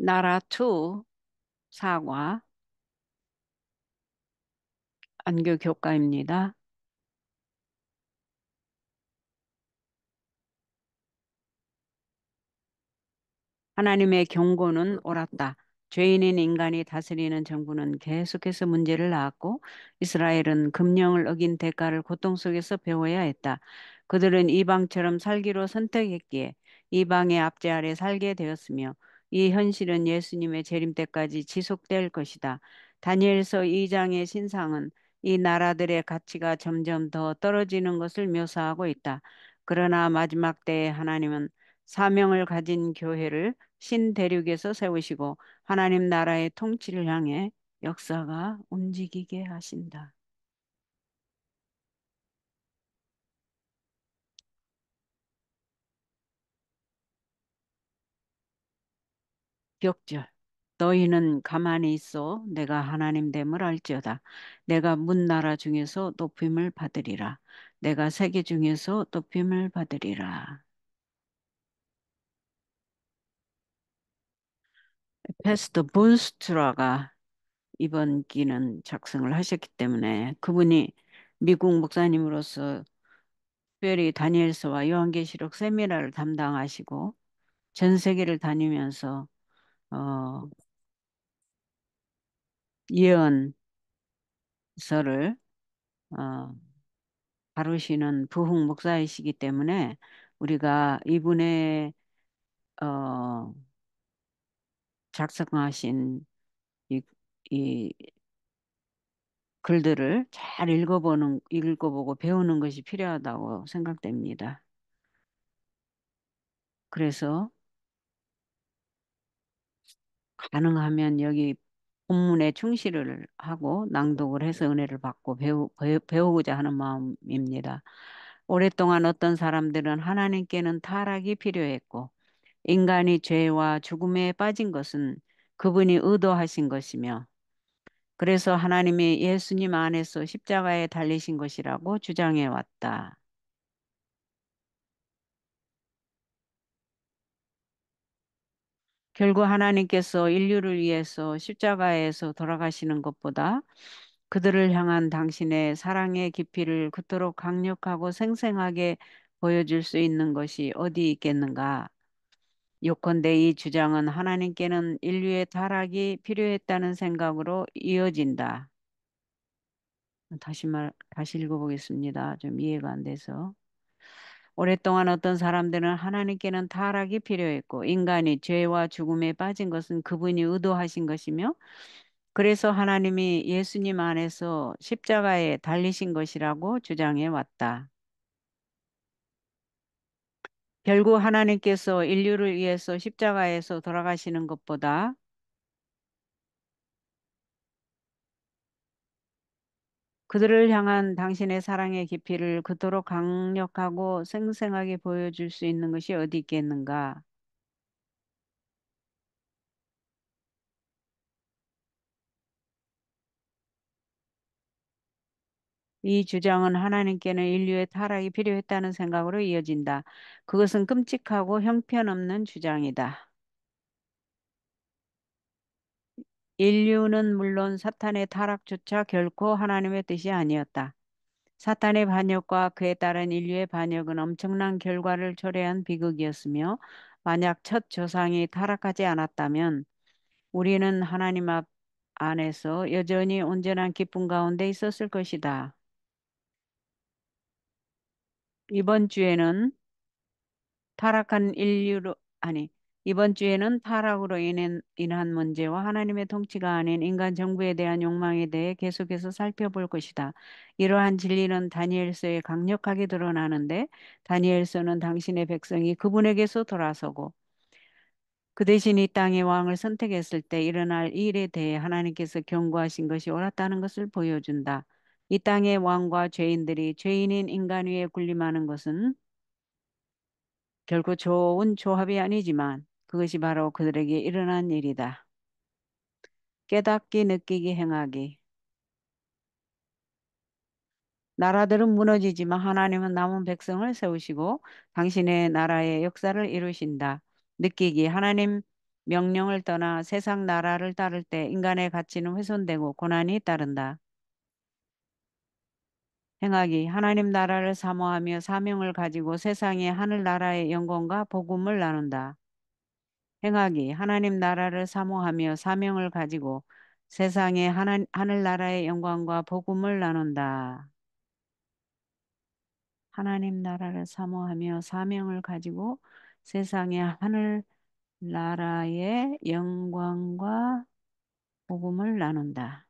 나라 투 사과 안교 교과입니다. 하나님의 경고는 옳았다. 죄인인 인간이 다스리는 정부는 계속해서 문제를 낳았고 이스라엘은 금령을 어긴 대가를 고통 속에서 배워야 했다. 그들은 이방처럼 살기로 선택했기에 이방의 압제 아래 살게 되었으며 이 현실은 예수님의 재림 때까지 지속될 것이다. 다니엘서 2장의 신상은 이 나라들의 가치가 점점 더 떨어지는 것을 묘사하고 있다. 그러나 마지막 때에 하나님은 사명을 가진 교회를 신대륙에서 세우시고 하나님 나라의 통치를 향해 역사가 움직이게 하신다. 격절. 너희는 가만히 있어 내가 하나님 됨을 알지어다. 내가 문 나라 중에서 높임을 받으리라. 내가 세계 중에서 높임을 받으리라. 패스트 문스트라가 이번 기는 작성을 하셨기 때문에 그분이 미국 목사님으로서 특별히 다니엘서와 요한계시록 세미나를 담당하시고 전 세계를 다니면서 어, 예언서를 어, 다루시는 부흥 목사이시기 때문에 우리가 이분의 어, 작성하신 이, 이 글들을 잘 읽어보고 배우는 것이 필요하다고 생각됩니다. 그래서 가능하면 여기 본문에 충실을 하고 낭독을 해서 은혜를 받고 배우고자 하는 마음입니다. 오랫동안 어떤 사람들은 하나님께는 타락이 필요했고 인간이 죄와 죽음에 빠진 것은 그분이 의도하신 것이며 그래서 하나님이 예수님 안에서 십자가에 달리신 것이라고 주장해 왔다. 결국 하나님께서 인류를 위해서 십자가에서 돌아가시는 것보다 그들을 향한 당신의 사랑의 깊이를 그토록 강력하고 생생하게 보여줄 수 있는 것이 어디 있겠는가? 요컨대 이 주장은 하나님께는 인류의 타락이 필요했다는 생각으로 이어진다. 다시 읽어보겠습니다. 좀 이해가 안 돼서. 오랫동안 어떤 사람들은 하나님께는 타락이 필요했고 인간이 죄와 죽음에 빠진 것은 그분이 의도하신 것이며 그래서 하나님이 예수님 안에서 십자가에 달리신 것이라고 주장해 왔다. 결국 하나님께서 인류를 위해서 십자가에서 돌아가시는 것보다 그들을 향한 당신의 사랑의 깊이를 그토록 강력하고 생생하게 보여줄 수 있는 것이 어디 있겠는가? 이 주장은 하나님께는 인류의 타락이 필요했다는 생각으로 이어진다. 그것은 끔찍하고 형편없는 주장이다. 인류는 물론 사탄의 타락조차 결코 하나님의 뜻이 아니었다. 사탄의 반역과 그에 따른 인류의 반역은 엄청난 결과를 초래한 비극이었으며, 만약 첫 조상이 타락하지 않았다면 우리는 하나님 앞 안에서 여전히 온전한 기쁨 가운데 있었을 것이다. 이번 주에는 타락한 인류로, 아니, 이번 주에는 타락으로 인한 문제와 하나님의 통치가 아닌 인간 정부에 대한 욕망에 대해 계속해서 살펴볼 것이다. 이러한 진리는 다니엘서에 강력하게 드러나는데, 다니엘서는 당신의 백성이 그분에게서 돌아서고, 그 대신 이 땅의 왕을 선택했을 때 일어날 일에 대해 하나님께서 경고하신 것이 옳았다는 것을 보여준다. 이 땅의 왕과 죄인들이 죄인인 인간 위에 군림하는 것은 결코 좋은 조합이 아니지만 그것이 바로 그들에게 일어난 일이다. 깨닫기, 느끼기, 행하기. 나라들은 무너지지만 하나님은 남은 백성을 세우시고 당신의 나라의 역사를 이루신다. 느끼기, 하나님 명령을 떠나 세상 나라를 따를 때 인간의 가치는 훼손되고 고난이 따른다. 행하기 하나님 나라를 사모하며 사명을 가지고 세상의 하늘나라의 영광과 복음을 나눈다. 행하기 하나님 나라를 사모하며 사명을 가지고 세상의 하늘나라의 영광과 복음을 나눈다. 하나님 나라를 사모하며 사명을 가지고 세상의 하늘나라의 영광과 복음을 나눈다.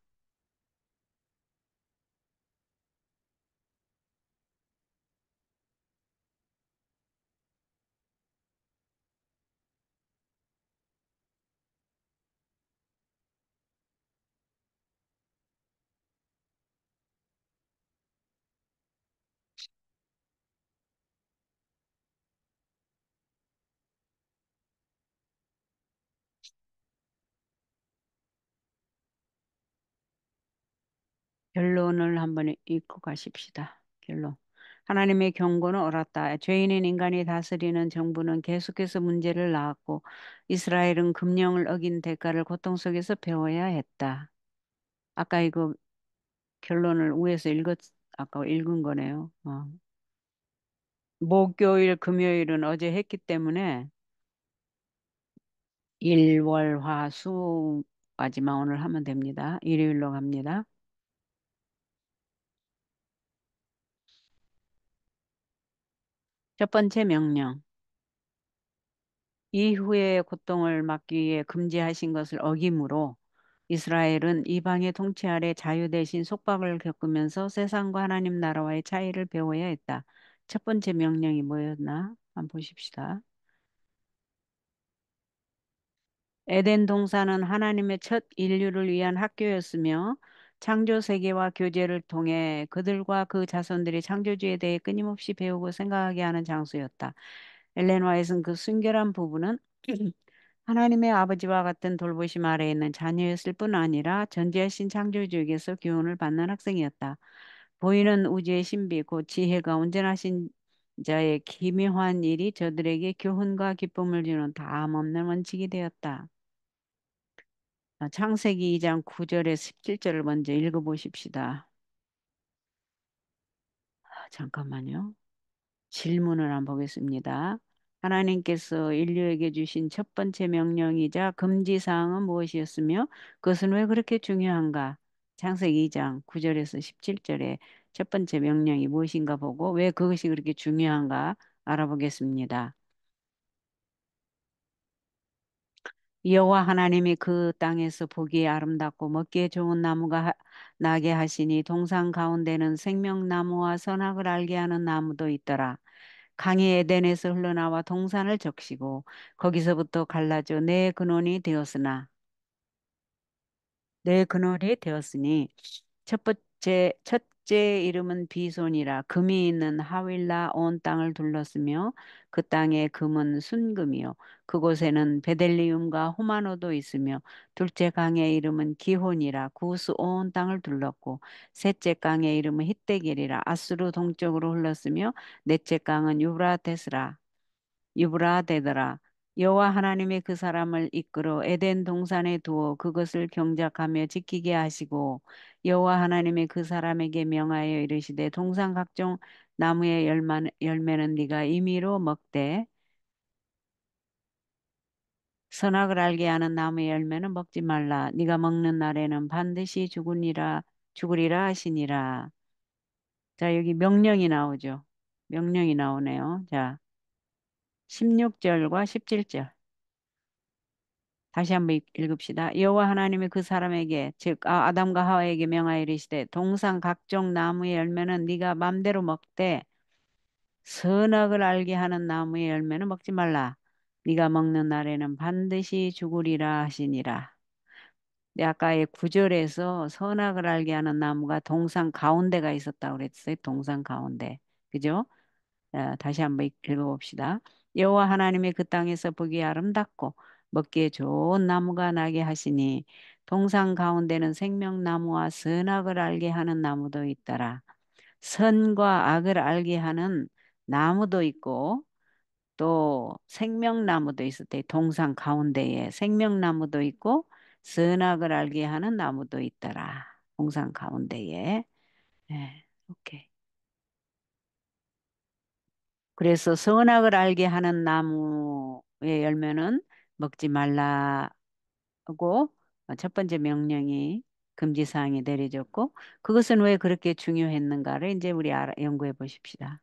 결론을 한번 읽고 가십시다. 결론. 하나님의 경고는 옳았다. 죄인인 인간이 다스리는 정부는 계속해서 문제를 낳았고 이스라엘은 금령을 어긴 대가를 고통 속에서 배워야 했다. 아까 이거 결론을 위에서 아까 읽은 거네요. 목요일, 금요일은 어제 했기 때문에 일, 월, 화, 수까지만 오늘 하면 됩니다. 일요일로 갑니다. 첫 번째 명령. 이후의 고통을 막기 위해 금지하신 것을 어김으로 이스라엘은 이방의 통치 아래 자유 대신 속박을 겪으면서 세상과 하나님 나라와의 차이를 배워야 했다. 첫 번째 명령이 뭐였나? 한번 보십시다. 에덴 동산은 하나님의 첫 인류를 위한 학교였으며 창조 세계와 교제를 통해 그들과 그 자손들이 창조주에 대해 끊임없이 배우고 생각하게 하는 장소였다. 엘렌 화이트는 그 순결한 부분은 하나님의 아버지와 같은 돌보심 아래 있는 자녀였을 뿐 아니라 전지하신 창조주에게서 교훈을 받는 학생이었다. 보이는 우주의 신비, 곧 지혜가 온전하신 자의 기묘한 일이 저들에게 교훈과 기쁨을 주는 담없는 원칙이 되었다. 창세기 2장 9절에서 17절을 먼저 읽어보십시다. 잠깐만요. 질문을 한번 보겠습니다. 하나님께서 인류에게 주신 첫 번째 명령이자 금지사항은 무엇이었으며 그것은 왜 그렇게 중요한가? 창세기 2장 9절에서 17절에 첫 번째 명령이 무엇인가 보고 왜 그것이 그렇게 중요한가 알아보겠습니다. 여호와 하나님이 그 땅에서 보기에 아름답고 먹기에 좋은 나무가 나게 하시니 동산 가운데는 생명나무와 선악을 알게 하는 나무도 있더라. 강이 에덴에서 흘러나와 동산을 적시고 거기서부터 갈라져 내 근원이 되었으나 내 근원이 되었으니 첫째 이름은 비손이라 금이 있는 하윌라 온 땅을 둘렀으며 그 땅의 금은 순금이요 그곳에는 베델리움과 호마노도 있으며 둘째 강의 이름은 기혼이라 구스 온 땅을 둘렀고 셋째 강의 이름은 히데길이라 아수르 동쪽으로 흘렀으며 넷째 강은 유브라데더라. 여호와 하나님이 그 사람을 이끌어 에덴 동산에 두어 그것을 경작하며 지키게 하시고 여호와 하나님이 그 사람에게 명하여 이르시되 동산 각종 나무의 열매는 네가 임의로 먹되 선악을 알게 하는 나무의 열매는 먹지 말라. 네가 먹는 날에는 반드시 죽으리라 하시니라. 자, 여기 명령이 나오죠. 명령이 나오네요. 자, 16절과 17절. 다시 한번 읽읍시다. 여호와 하나님이 그 사람에게 즉 아담과 하와에게 명하여 이르시되 동산 각종 나무의 열매는 네가 맘대로 먹되 선악을 알게 하는 나무의 열매는 먹지 말라. 네가 먹는 날에는 반드시 죽으리라 하시니라. 네, 아까의 구절에서 선악을 알게 하는 나무가 동산 가운데가 있었다고 그랬어요. 동산 가운데. 그죠? 다시 한번 읽어봅시다. 여호와 하나님이 그 땅에서 보기에 아름답고 먹기에 좋은 나무가 나게 하시니 동산 가운데는 생명나무와 선악을 알게 하는 나무도 있더라. 선과 악을 알게 하는 나무도 있고 또 생명나무도 있었대. 동산 가운데에 생명나무도 있고 선악을 알게 하는 나무도 있더라. 동산 가운데에. 예, 오케이. 그래서 선악을 알게 하는 나무의 열매는 먹지 말라고 첫 번째 명령이 금지사항이 내려졌고 그것은 왜 그렇게 중요했는가를 이제 우리 연구해 보십시다.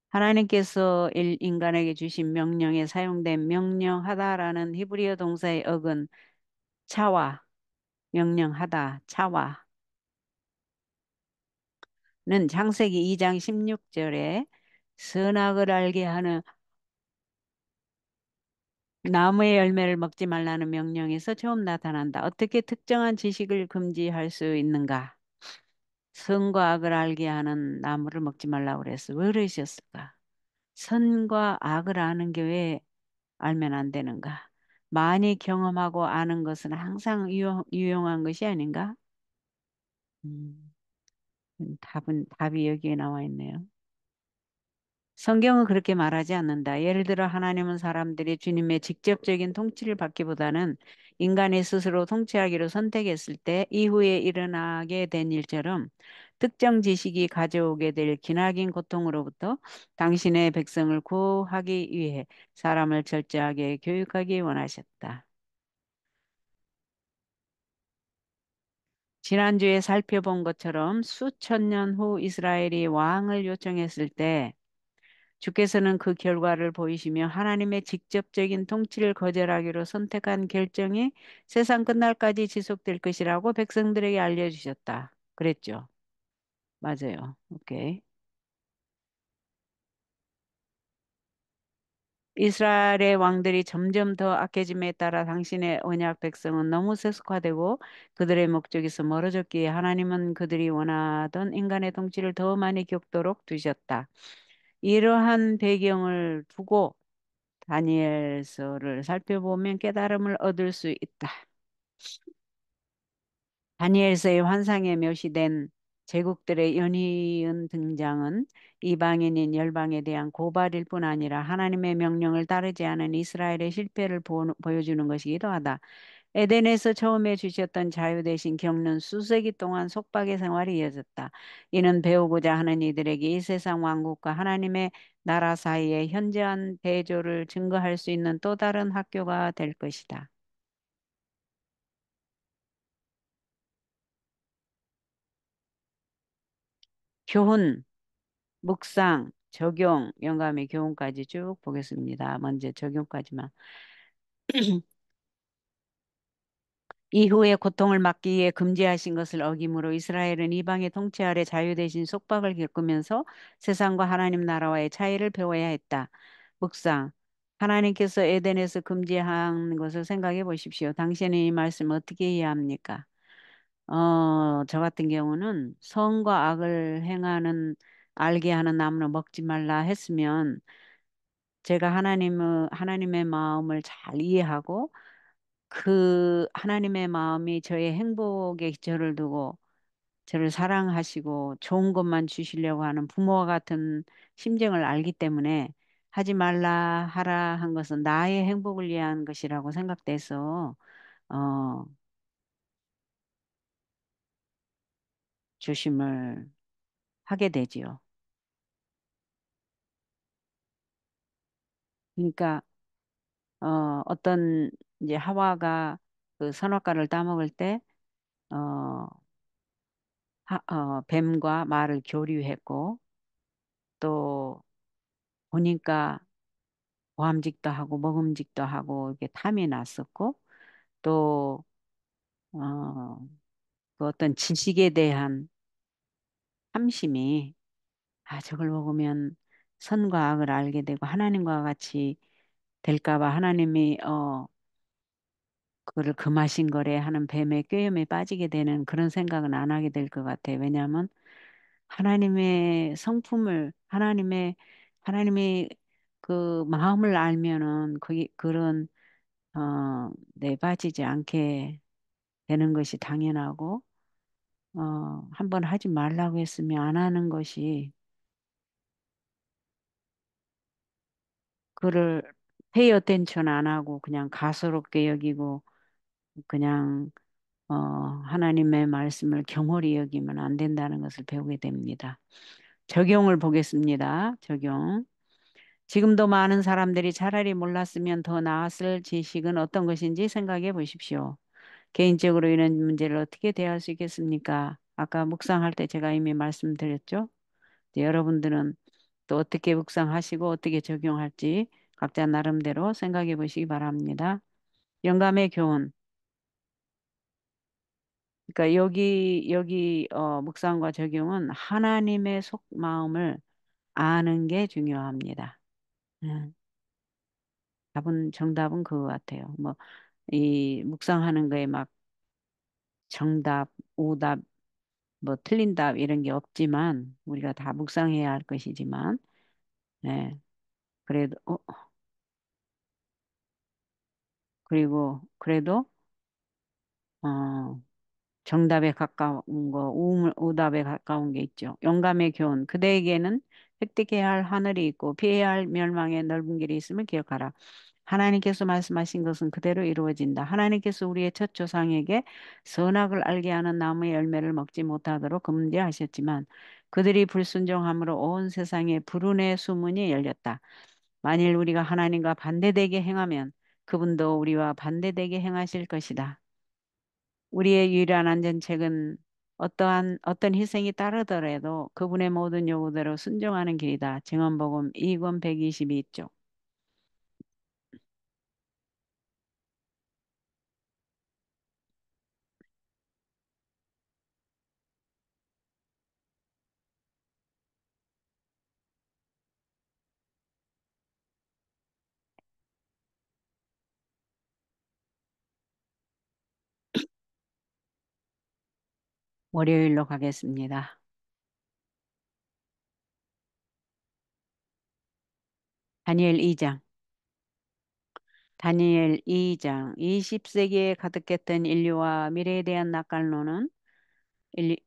하나님께서 인간에게 주신 명령에 사용된 명령하다라는 히브리어 동사의 어근 차와 명령하다 차와는 창세기 2장 16절에 선악을 알게 하는 나무의 열매를 먹지 말라는 명령에서 처음 나타난다. 어떻게 특정한 지식을 금지할 수 있는가? 선과 악을 알게 하는 나무를 먹지 말라고 그랬어. 왜 그러셨을까? 선과 악을 아는 게 왜 알면 안 되는가? 많이 경험하고 아는 것은 항상 유용한 것이 아닌가? 음, 답이 여기에 나와 있네요. 성경은 그렇게 말하지 않는다. 예를 들어 하나님은 사람들이 주님의 직접적인 통치를 받기보다는 인간이 스스로 통치하기로 선택했을 때 이후에 일어나게 된 일처럼 특정 지식이 가져오게 될 기나긴 고통으로부터 당신의 백성을 구하기 위해 사람을 철저하게 교육하기 원하셨다. 지난주에 살펴본 것처럼 수천 년 후 이스라엘이 왕을 요청했을 때 주께서는 그 결과를 보이시며 하나님의 직접적인 통치를 거절하기로 선택한 결정이 세상 끝날까지 지속될 것이라고 백성들에게 알려주셨다. 그랬죠. 맞아요. 오케이. 이스라엘의 왕들이 점점 더 악해짐에 따라 당신의 언약 백성은 너무 세속화되고 그들의 목적에서 멀어졌기에 하나님은 그들이 원하던 인간의 통치를 더 많이 겪도록 두셨다. 이러한 배경을 두고 다니엘서를 살펴보면 깨달음을 얻을 수 있다. 다니엘서의 환상에 묘시된 제국들의 연이은 등장은 이방인인 열방에 대한 고발일 뿐 아니라 하나님의 명령을 따르지 않은 이스라엘의 실패를 보여주는 것이기도 하다. 에덴에서 처음에 주셨던 자유 대신 겪는 수세기 동안 속박의 생활이 이어졌다. 이는 배우고자 하는 이들에게 이 세상 왕국과 하나님의 나라 사이의 현저한 대조를 증거할 수 있는 또 다른 학교가 될 것이다. 교훈, 묵상, 적용, 영감의 교훈까지 쭉 보겠습니다. 먼저 적용까지만. 이후에 고통을 막기 위해 금지하신 것을 어김으로 이스라엘은 이방의 통치 아래 자유 대신 속박을 겪으면서 세상과 하나님 나라와의 차이를 배워야 했다. 묵상. 하나님께서 에덴에서 금지한 것을 생각해 보십시오. 당신은 이 말씀을 어떻게 이해합니까? 저 같은 경우는 선과 악을 행하는 알게 하는 나무는 먹지 말라 했으면 제가 하나님의 마음을 잘 이해하고 그 하나님의 마음이 저의 행복에 저를 두고 저를 사랑하시고 좋은 것만 주시려고 하는 부모와 같은 심정을 알기 때문에 하지 말라 하라 한 것은 나의 행복을 위한 것이라고 생각돼서 어, 조심을 하게 되지요. 그러니까 어떤 이제 하와가 그 선악과를 따먹을 때 어, 뱀과 말을 교류했고 또 보니까 보암직도 하고 먹음직도 하고 이렇게 탐이 났었고 또 어, 그 어떤 지식에 대한 탐심이 저걸 먹으면 선과 악을 알게 되고 하나님과 같이 될까 봐 하나님이 그거를 금하신 거래 하는 뱀의 꾀염에 빠지게 되는 그런 생각은 안 하게 될 것 같아요. 왜냐하면 하나님의 성품을 하나님의 그 마음을 알면은 그런 내 빠지지 않게 되는 것이 당연하고 한번 하지 말라고 했으면 안 하는 것이 그를 페이 어텐션 안 하고 그냥 가소롭게 여기고 그냥 하나님의 말씀을 경홀히 여기면 안 된다는 것을 배우게 됩니다. 적용을 보겠습니다. 적용. 지금도 많은 사람들이 차라리 몰랐으면 더 나았을 지식은 어떤 것인지 생각해 보십시오. 개인적으로 이런 문제를 어떻게 대할 수 있겠습니까? 아까 묵상할 때 제가 이미 말씀드렸죠. 이제 여러분들은 또 어떻게 묵상하시고 어떻게 적용할지 각자 나름대로 생각해 보시기 바랍니다. 영감의 교훈. 그러니까 여기 묵상과 적용은 하나님의 속마음을 아는 게 중요합니다. 음, 정답은 그거 같아요. 뭐 이 묵상하는 거에 막 정답, 오답, 뭐 틀린 답 이런 게 없지만 우리가 다 묵상해야 할 것이지만 네. 그래도 그래도 어 정답에 가까운 거, 오답에 가까운 게 있죠. 영감의 교훈. 그대에게는 획득해야 할 하늘이 있고 피해야 할 멸망의 넓은 길이 있음을 기억하라. 하나님께서 말씀하신 것은 그대로 이루어진다. 하나님께서 우리의 첫 조상에게 선악을 알게 하는 나무의 열매를 먹지 못하도록 금지하셨지만 그들이 불순종함으로 온 세상에 불운의 수문이 열렸다. 만일 우리가 하나님과 반대되게 행하면 그분도 우리와 반대되게 행하실 것이다. 우리의 유일한 안전책은 어떤 희생이 따르더라도 그분의 모든 요구대로 순종하는 길이다. 증언복음 2권 122쪽. 월요일로 가겠습니다. 다니엘 2장. 다니엘 2장. 20세기에 가득했던 인류와 미래에 대한 낯갈로는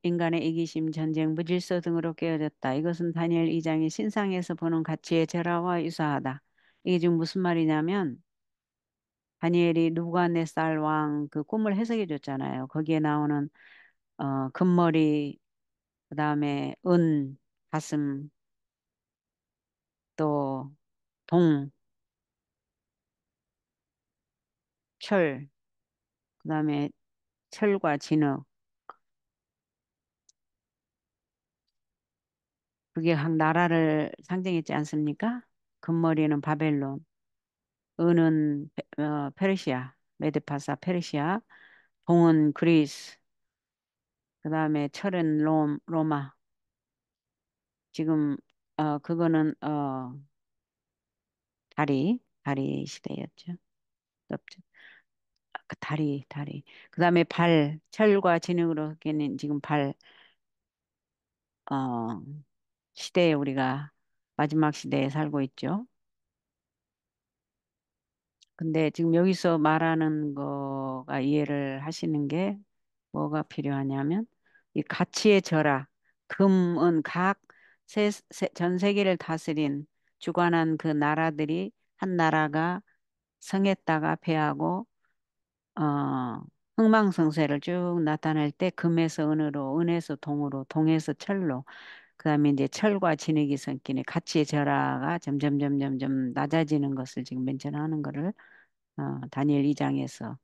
인간의 이기심, 전쟁, 무질서 등으로 깨어졌다. 이것은 다니엘 2장이 신상에서 보는 가치의 절하와 유사하다. 이게 지금 무슨 말이냐면 다니엘이 누부갓네살 왕 그 꿈을 해석해 줬잖아요. 거기에 나오는 금머리, 그다음에 은, 가슴, 또 동, 철, 그다음에 철과 진흙. 그게 각 나라를 상징했지 않습니까? 금머리는 바벨론, 은은 페르시아, 메데파사 페르시아, 동은 그리스, 그다음에 철은 로마. 지금 그거는 다리 시대였죠. 그 다리. 그다음에 철과 진흙으로 깨는 지금 어, 시대에 우리가 마지막 시대에 살고 있죠. 근데 지금 여기서 말하는 거가 이해를 하시는 게 뭐가 필요하냐면 이 가치의 절하, 금은 전 세계를 다스린 주관한 그 나라들이 한 나라가 성했다가 패하고 어, 흥망성쇠를 쭉 나타낼 때 금에서 은으로, 은에서 동으로, 동에서 철로, 그다음에 이제 철과 진흙이 섞이는 가치의 절하가 점점 낮아지는 것을 지금 멘션하는 것을 다니엘 2장에서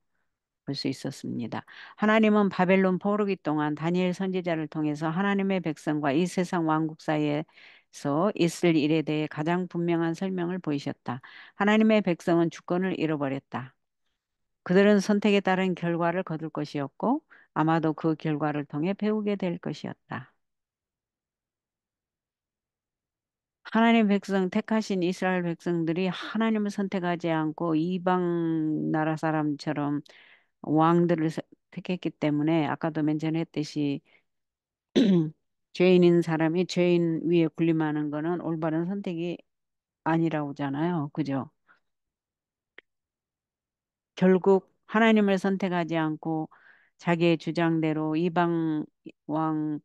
볼 수 있었습니다. 하나님은 바벨론 포로기 동안 다니엘 선지자를 통해서 하나님의 백성과 이 세상 왕국 사이에서 있을 일에 대해 가장 분명한 설명을 보이셨다. 하나님의 백성은 주권을 잃어버렸다. 그들은 선택에 따른 결과를 거둘 것이었고 아마도 그 결과를 통해 배우게 될 것이었다. 하나님 백성, 택하신 이스라엘 백성들이 하나님을 선택하지 않고 이방 나라 사람처럼 왕들을 택했기 때문에 아까도 멘션했듯이 죄인인 사람이 죄인 위에 군림하는 거는 올바른 선택이 아니라고잖아요. 그죠? 결국 하나님을 선택하지 않고 자기의 주장대로 왕,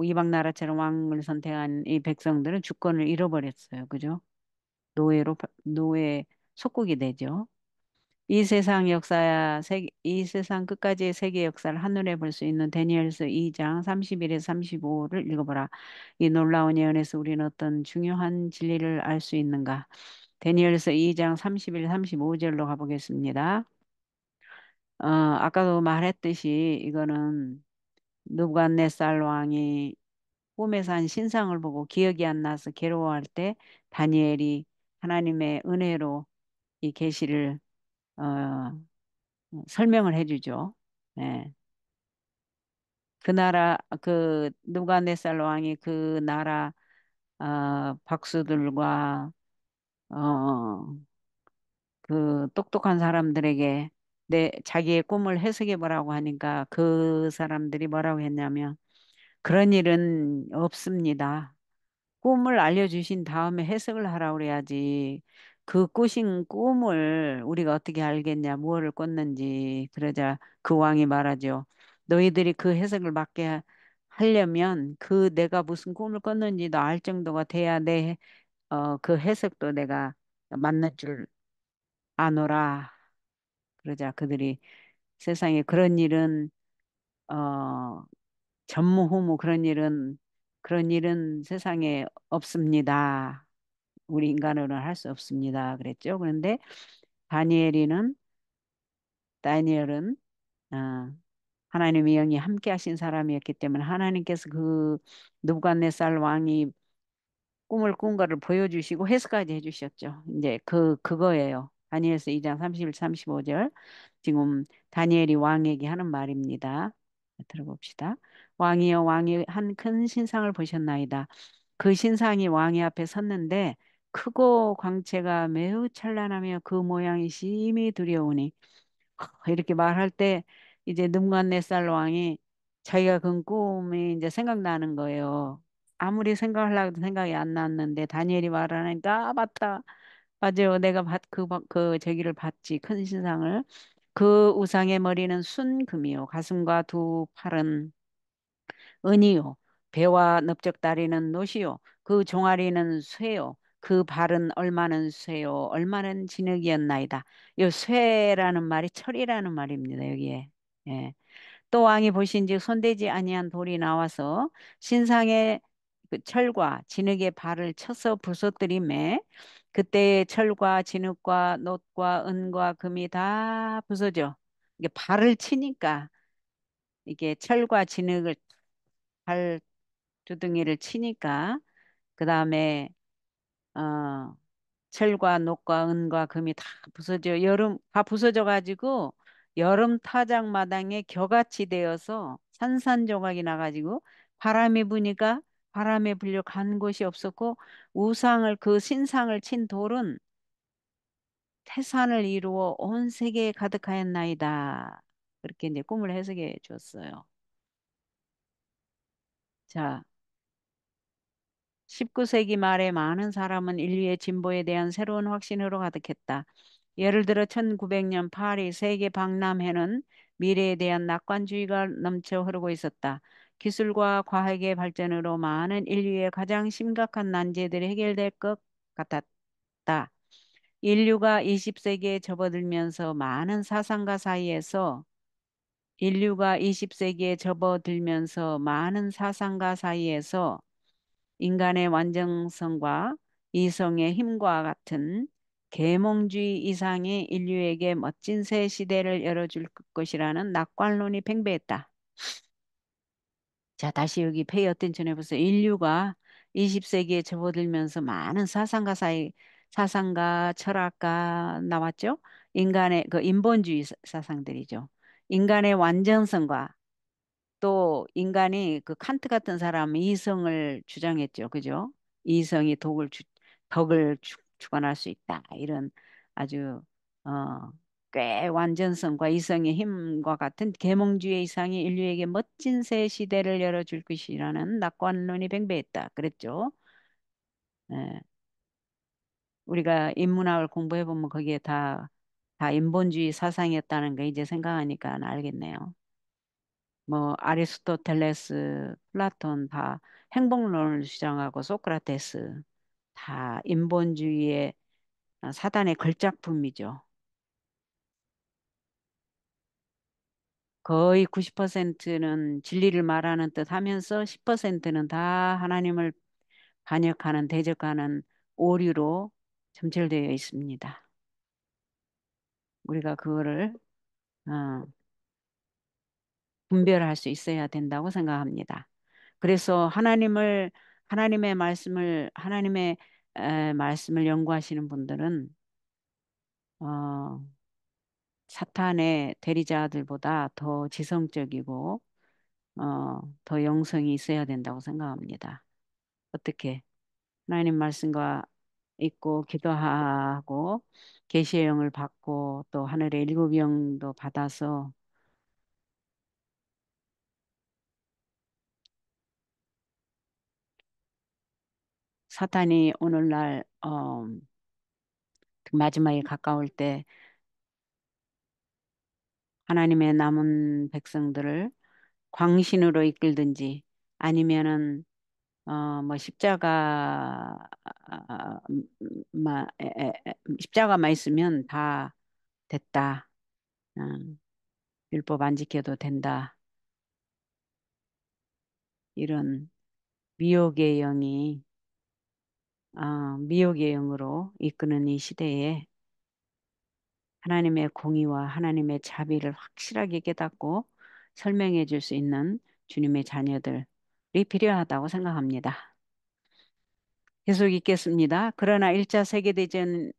이방 나라처럼 왕을 선택한 이 백성들은 주권을 잃어버렸어요. 그죠? 노예 속국이 되죠. 이 세상 역사야, 이 세상 끝까지의 세계 역사를 한눈에 볼 수 있는 다니엘서 2장 31에서 35를 읽어보라. 이 놀라운 예언에서 우리는 어떤 중요한 진리를 알 수 있는가? 다니엘서 2장 31, 35절로 가보겠습니다. 아까도 말했듯이 이거는 느부갓네살 왕이 꿈에서 한 신상을 보고 기억이 안 나서 괴로워할 때 다니엘이 하나님의 은혜로 이 계시를 어, 설명을 해주죠. 네. 그 나라 그 느부갓네살 왕이 그 나라 박수들과 어, 그 똑똑한 사람들에게 내 자기의 꿈을 해석해 보라고 하니까 그 사람들이 뭐라고 했냐면 그런 일은 없습니다. 꿈을 알려주신 다음에 해석을 하라고 그래야지. 그 꾸신 꿈을 우리가 어떻게 알겠냐, 무엇을 꿨는지. 그러자 그 왕이 말하죠. 너희들이 그 해석을 맞게 하려면 그 내가 무슨 꿈을 꿨는지도 알 정도가 돼야 그 해석도 내가 맞는 줄 아노라. 그러자 그들이 세상에 그런 일은, 어, 전무후무 그런 일은 세상에 없습니다. 우리 인간으로는 할 수 없습니다. 그랬죠. 그런데 다니엘이는 다니엘은 어, 하나님의 영이 함께 하신 사람이었기 때문에 하나님께서 그 느부갓네살 왕이 꿈을 꾼 거를 보여주시고 해석까지 해주셨죠. 이제 그거예요. 다니엘서 2장 31, 35절. 지금 다니엘이 왕에게 하는 말입니다. 들어봅시다. 왕이여 왕이 한 큰 신상을 보셨나이다. 그 신상이 왕의 앞에 섰는데 크고 광채가 매우 찬란하며 그 모양이 심히 두려우니 이렇게 말할 때 이제 능관네살 왕이 자기가 그 꿈이 이제 생각나는 거예요. 아무리 생각하려고 해도 생각이 안 났는데 다니엘이 말하니까 맞다. 맞아요. 내가 그 저기를 봤지. 큰 신상을. 그 우상의 머리는 순금이요. 가슴과 두 팔은 은이요. 배와 넓적다리는 노시요. 그 종아리는 쇠요. 그 발은 얼마는 쇠요. 얼마는 진흙이었나이다. 이 쇠라는 말이 철이라는 말입니다. 여기에. 예. 또 왕이 보신즉 손대지 아니한 돌이 나와서 신상의 그 철과 진흙의 발을 쳐서 부서뜨리매 그때 철과 진흙과 놋과 은과 금이 다 부서져. 이게 발을 치니까 이게 철과 진흙을 발 두둥이를 치니까 그 다음에 어 철과 녹과 은과 금이 다 부서져 여름 다 부서져 가지고 여름 타작마당에 겨같이 되어서 산산조각이 나가지고 바람이 부니까 바람에 불려 간 곳이 없었고 우상을 그 신상을 친 돌은 태산을 이루어 온 세계에 가득하였나이다. 그렇게 이제 꿈을 해석해 줬어요. 자, 19세기 말에 많은 사람은 인류의 진보에 대한 새로운 확신으로 가득했다. 예를 들어 1900년 파리 세계 박람회는 미래에 대한 낙관주의가 넘쳐 흐르고 있었다. 기술과 과학의 발전으로 많은 인류의 가장 심각한 난제들이 해결될 것 같았다. 인류가 20세기에 접어들면서 많은 사상가 사이에서 인류가 20세기에 접어들면서 많은 사상가 사이에서 인간의 완전성과 이성의 힘과 같은 계몽주의 이상이 인류에게 멋진 새 시대를 열어줄 것이라는 낙관론이 팽배했다. 자, 다시 여기 페이 어텐션 해보세요. 인류가 20세기에 접어들면서 많은 사상가, 철학가 나왔죠? 인간의 그 인본주의 사상들이죠. 인간의 완전성과 또 인간이 그 칸트 같은 사람은 이성을 주장했죠. 그죠? 이성이 덕을 주관할 수 있다. 이런 아주 어, 꽤 완전성과 이성의 힘과 같은 계몽주의 이상이 인류에게 멋진 새 시대를 열어줄 것이라는 낙관론이 팽배했다. 그랬죠. 예. 우리가 인문학을 공부해 보면 거기에 다 인본주의 사상이었다는 거 이제 생각하니까 알겠네요. 뭐 아리스토텔레스, 플라톤 다 행복론을 주장하고 소크라테스 다 인본주의의 사단의 걸작품이죠. 거의 90%는 진리를 말하는 듯 하면서 10%는 다 하나님을 반역하는, 대적하는 오류로 점철되어 있습니다. 우리가 그거를 어, 분별할 수 있어야 된다고 생각합니다. 그래서 하나님의 말씀을 연구하시는 분들은 어, 사탄의 대리자들보다 더 지성적이고 더 영성이 있어야 된다고 생각합니다. 어떻게 하나님 말씀과 있고 기도하고 계시의 영을 받고 또 하늘의 일곱 영도 받아서 사탄이 오늘날 마지막에 가까울 때 하나님의 남은 백성들을 광신으로 이끌든지 아니면은 뭐 십자가만 있으면 다 됐다. 어, 율법 안 지켜도 된다. 이런 미혹의 영이 미혹의 영으로 이끄는 이 시대에 하나님의 공의와 하나님의 자비를 확실하게 깨닫고 설명해 줄 수 있는 주님의 자녀들이 필요하다고 생각합니다. 계속 읽겠습니다. 그러나 1차 세계대전은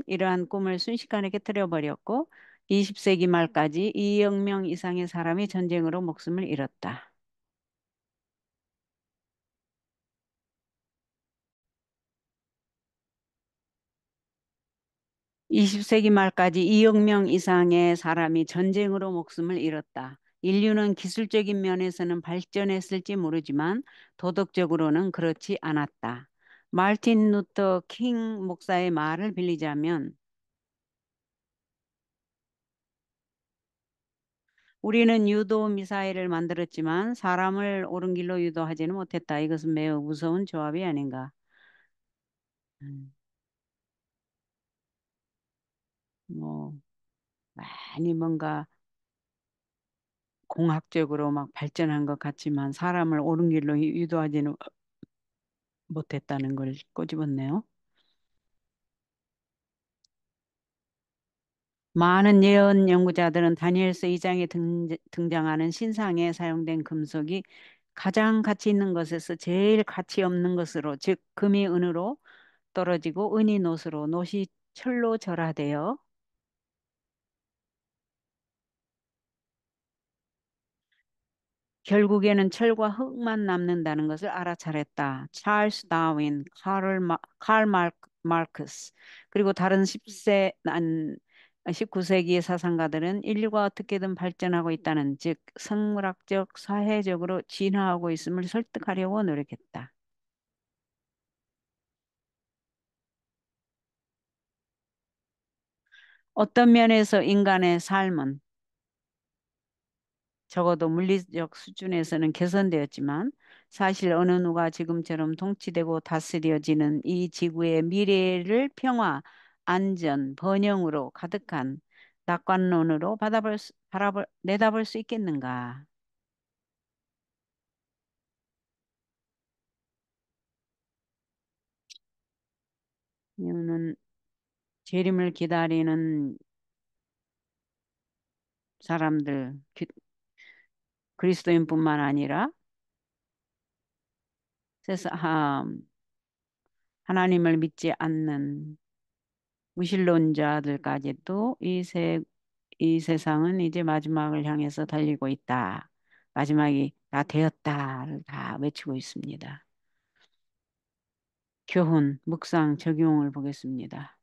이러한 꿈을 순식간에 깨뜨려 버렸고 20세기 말까지 2억 명 이상의 사람이 전쟁으로 목숨을 잃었다. 20세기 말까지 2억 명 이상의 사람이 전쟁으로 목숨을 잃었다. 인류는 기술적인 면에서는 발전했을지 모르지만 도덕적으로는 그렇지 않았다. 마르틴 루터 킹 목사의 말을 빌리자면 우리는 유도 미사일을 만들었지만 사람을 옳은 길로 유도하지는 못했다. 이것은 매우 무서운 조합이 아닌가. 음, 뭐 많이 뭔가 공학적으로 막 발전한 것 같지만 사람을 옳은 길로 유도하지는 못했다는 걸 꼬집었네요. 많은 예언 연구자들은 다니엘서 2장에 등장하는 신상에 사용된 금속이 가장 가치 있는 것에서 제일 가치 없는 것으로, 즉 금이 은으로 떨어지고 은이 노스로, 노시 철로 절하되어 결국에는 철과 흙만 남는다는 것을 알아차렸다. 찰스 다윈, 마르크스, 그리고 다른 19세기의 사상가들은 인류가 어떻게든 발전하고 있다는, 즉 생물학적, 사회적으로 진화하고 있음을 설득하려고 노력했다. 어떤 면에서 인간의 삶은 적어도 물리적 수준에서는 개선되었지만 사실 어느 누가 지금처럼 통치되고 다스려지는 이 지구의 미래를 평화, 안전, 번영으로 가득한 낙관론으로 내다볼 수 있겠는가? 이유는 재림을 기다리는 사람들, 그리스도인뿐만 아니라 하나님을 믿지 않는 무신론자들까지도 이 세상은 이제 마지막을 향해서 달리고 있다. 마지막이 다 되었다를 다 외치고 있습니다. 교훈, 묵상, 적용을 보겠습니다.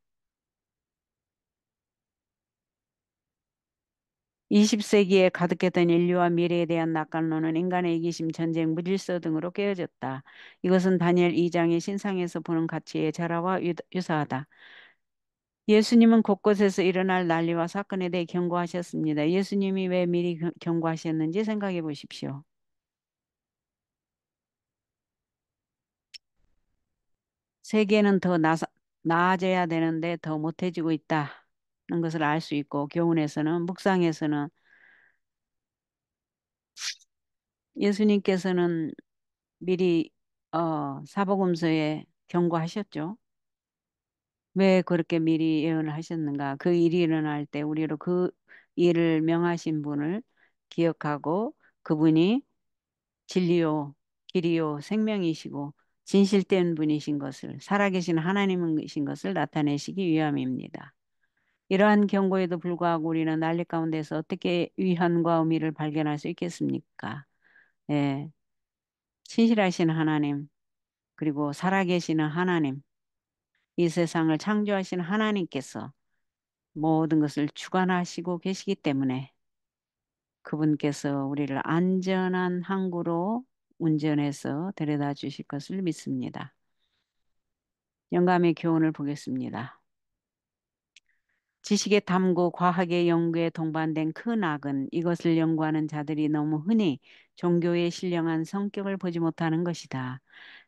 20세기에 가득했던 인류와 미래에 대한 낙관론은 인간의 이기심, 전쟁, 무질서 등으로 깨어졌다. 이것은 다니엘 2장의 신상에서 보는 가치의 절하와 유사하다. 예수님은 곳곳에서 일어날 난리와 사건에 대해 경고하셨습니다. 예수님이 왜 미리 경고하셨는지 생각해 보십시오. 세계는 더 나아져야 되는데 더 못해지고 있다는 것을 알 수 있고, 교훈에서는, 묵상에서는 예수님께서는 미리 사복음서에 경고하셨죠. 왜 그렇게 미리 예언을 하셨는가? 그 일이 일어날 때 우리로 그 일을 명하신 분을 기억하고, 그분이 진리요, 길이요, 생명이시고 진실된 분이신 것을, 살아계신 하나님이신 것을 나타내시기 위함입니다. 이러한 경고에도 불구하고 우리는 난리 가운데서 어떻게 위안과 의미를 발견할 수 있겠습니까? 예, 신실하신 하나님, 그리고 살아계시는 하나님, 이 세상을 창조하신 하나님께서 모든 것을 주관하시고 계시기 때문에 그분께서 우리를 안전한 항구로 운전해서 데려다 주실 것을 믿습니다. 영감의 교훈을 보겠습니다. 지식의 탐구, 과학의 연구에 동반된 큰 악은 이것을 연구하는 자들이 너무 흔히 종교의 신령한 성격을 보지 못하는 것이다.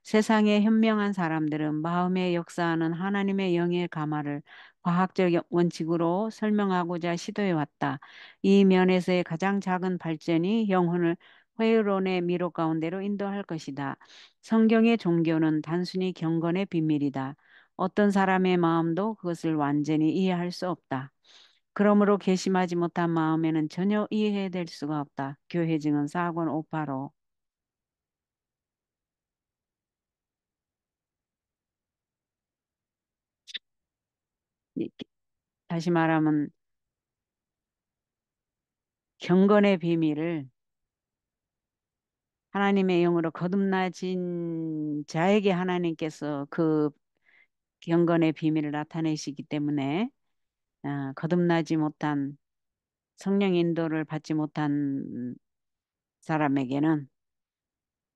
세상의 현명한 사람들은 마음에 역사하는 하나님의 영의 가마를 과학적 원칙으로 설명하고자 시도해왔다. 이 면에서의 가장 작은 발전이 영혼을 회의론의 미로 가운데로 인도할 것이다. 성경의 종교는 단순히 경건의 비밀이다. 어떤 사람의 마음도 그것을 완전히 이해할 수 없다. 그러므로 괘씸하지 못한 마음에는 전혀 이해될 수가 없다. 교회 증언 4권 585. 다시 말하면 경건의 비밀을 하나님의 영으로 거듭나진 자에게 하나님께서 그 경건의 비밀을 나타내시기 때문에 거듭나지 못한 성령 인도를 받지 못한 사람에게는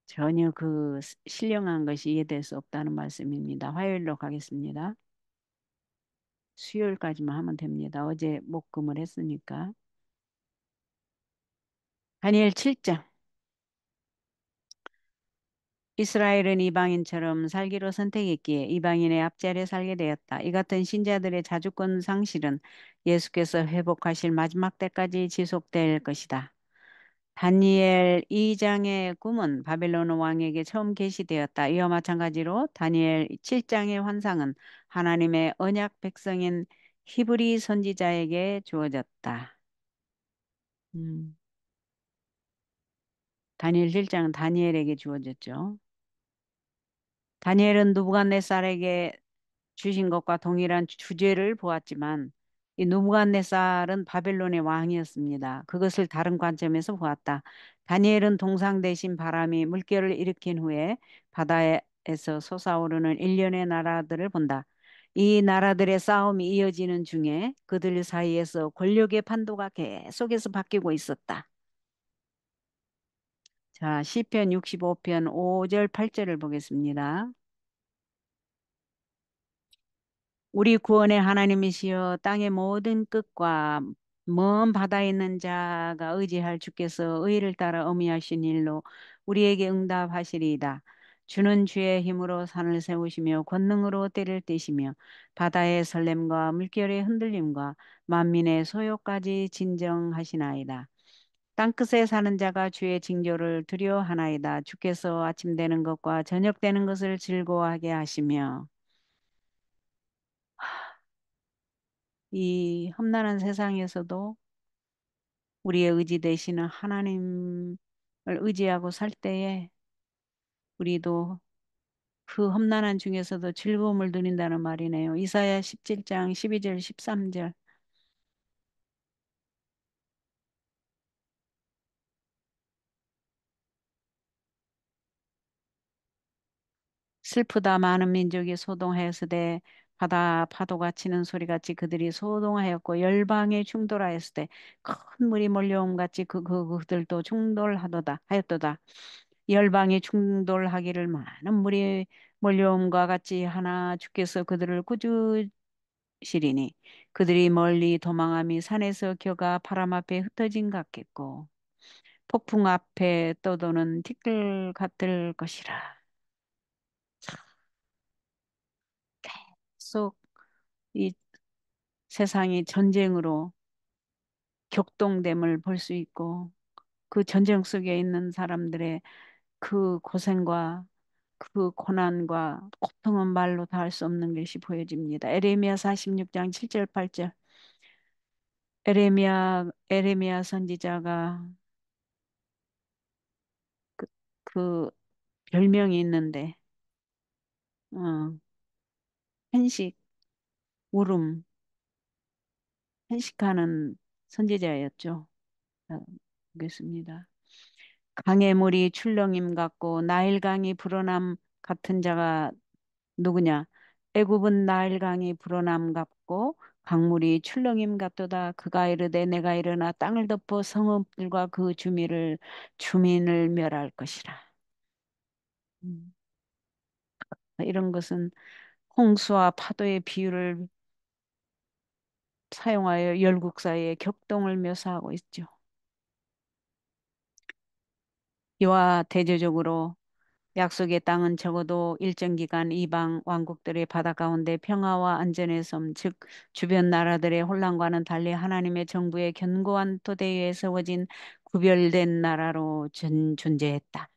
전혀 그 신령한 것이 이해될 수 없다는 말씀입니다. 화요일로 가겠습니다. 수요일까지만 하면 됩니다. 어제 목금을 했으니까. 다니엘 7장. 이스라엘은 이방인처럼 살기로 선택했기에 이방인의 앞자리에 살게 되었다. 이 같은 신자들의 자주권 상실은 예수께서 회복하실 마지막 때까지 지속될 것이다. 다니엘 2장의 꿈은 바벨론 왕에게 처음 계시되었다. 이와 마찬가지로 다니엘 7장의 환상은 하나님의 언약 백성인 히브리 선지자에게 주어졌다. 음, 다니엘 7장은 다니엘에게 주어졌죠. 다니엘은 느부갓네살에게 주신 것과 동일한 주제를 보았지만 이 느부갓네살은 바벨론의 왕이었습니다. 그것을 다른 관점에서 보았다. 다니엘은 동상 대신 바람이 물결을 일으킨 후에 바다에서 솟아오르는 일련의 나라들을 본다. 이 나라들의 싸움이 이어지는 중에 그들 사이에서 권력의 판도가 계속해서 바뀌고 있었다. 자, 시편 65편 5절 8절을 보겠습니다. 우리 구원의 하나님이시여 땅의 모든 끝과 먼 바다에 있는 자가 의지할 주께서 의를 따라 어미하신 일로 우리에게 응답하시리이다. 주는 주의 힘으로 산을 세우시며 권능으로 때를 떼시며 바다의 설렘과 물결의 흔들림과 만민의 소요까지 진정하시나이다. 땅끝에 사는 자가 주의 징조를 두려워하나이다. 주께서 아침 되는 것과 저녁 되는 것을 즐거워하게 하시며 이 험난한 세상에서도 우리의 의지 되시는 하나님을 의지하고 살 때에 우리도 그 험난한 중에서도 즐거움을 누린다는 말이네요. 이사야 17장 12절 13절. 슬프다 많은 민족이 소동하였으되 바다 파도가 치는 소리같이 그들이 소동하였고 열방에 충돌하였으되 큰 물이 몰려옴 같이 그들도 충돌하도다 하였도다. 열방이 충돌하기를 많은 물이 몰려옴과 같이 하나 주께서 그들을 꾸짖으시리니 그들이 멀리 도망함이 산에서 겨가 바람 앞에 흩어진 같겠고 폭풍 앞에 떠도는 티끌 같을 것이라. 계속 이 세상이 전쟁으로 격동됨을 볼 수 있고 그 전쟁 속에 있는 사람들의 그 고생과 그 고난과 고통은 말로 다 할 수 없는 것이 보여집니다. 에레미야 46장 7절 8절. 에레미야 선지자가 그, 그 별명이 있는데 어, 한식 울음 한식하는 선지자였죠. 보겠습니다. 강의 물이 출렁임 같고 나일강이 불어남 같은 자가 누구냐? 애굽은 나일강이 불어남 같고 강물이 출렁임 같도다. 그가 이르되 내가 일어나 땅을 덮어 성읍들과 그 주민을 멸할 것이라. 음, 이런 것은 홍수와 파도의 비유를 사용하여 열국사의 격동을 묘사하고 있죠. 이와 대조적으로 약속의 땅은 적어도 일정 기간 이방 왕국들의 바다 가운데 평화와 안전의 섬, 즉 주변 나라들의 혼란과는 달리 하나님의 정부의 견고한 토대 위에 세워진 구별된 나라로 존재했다.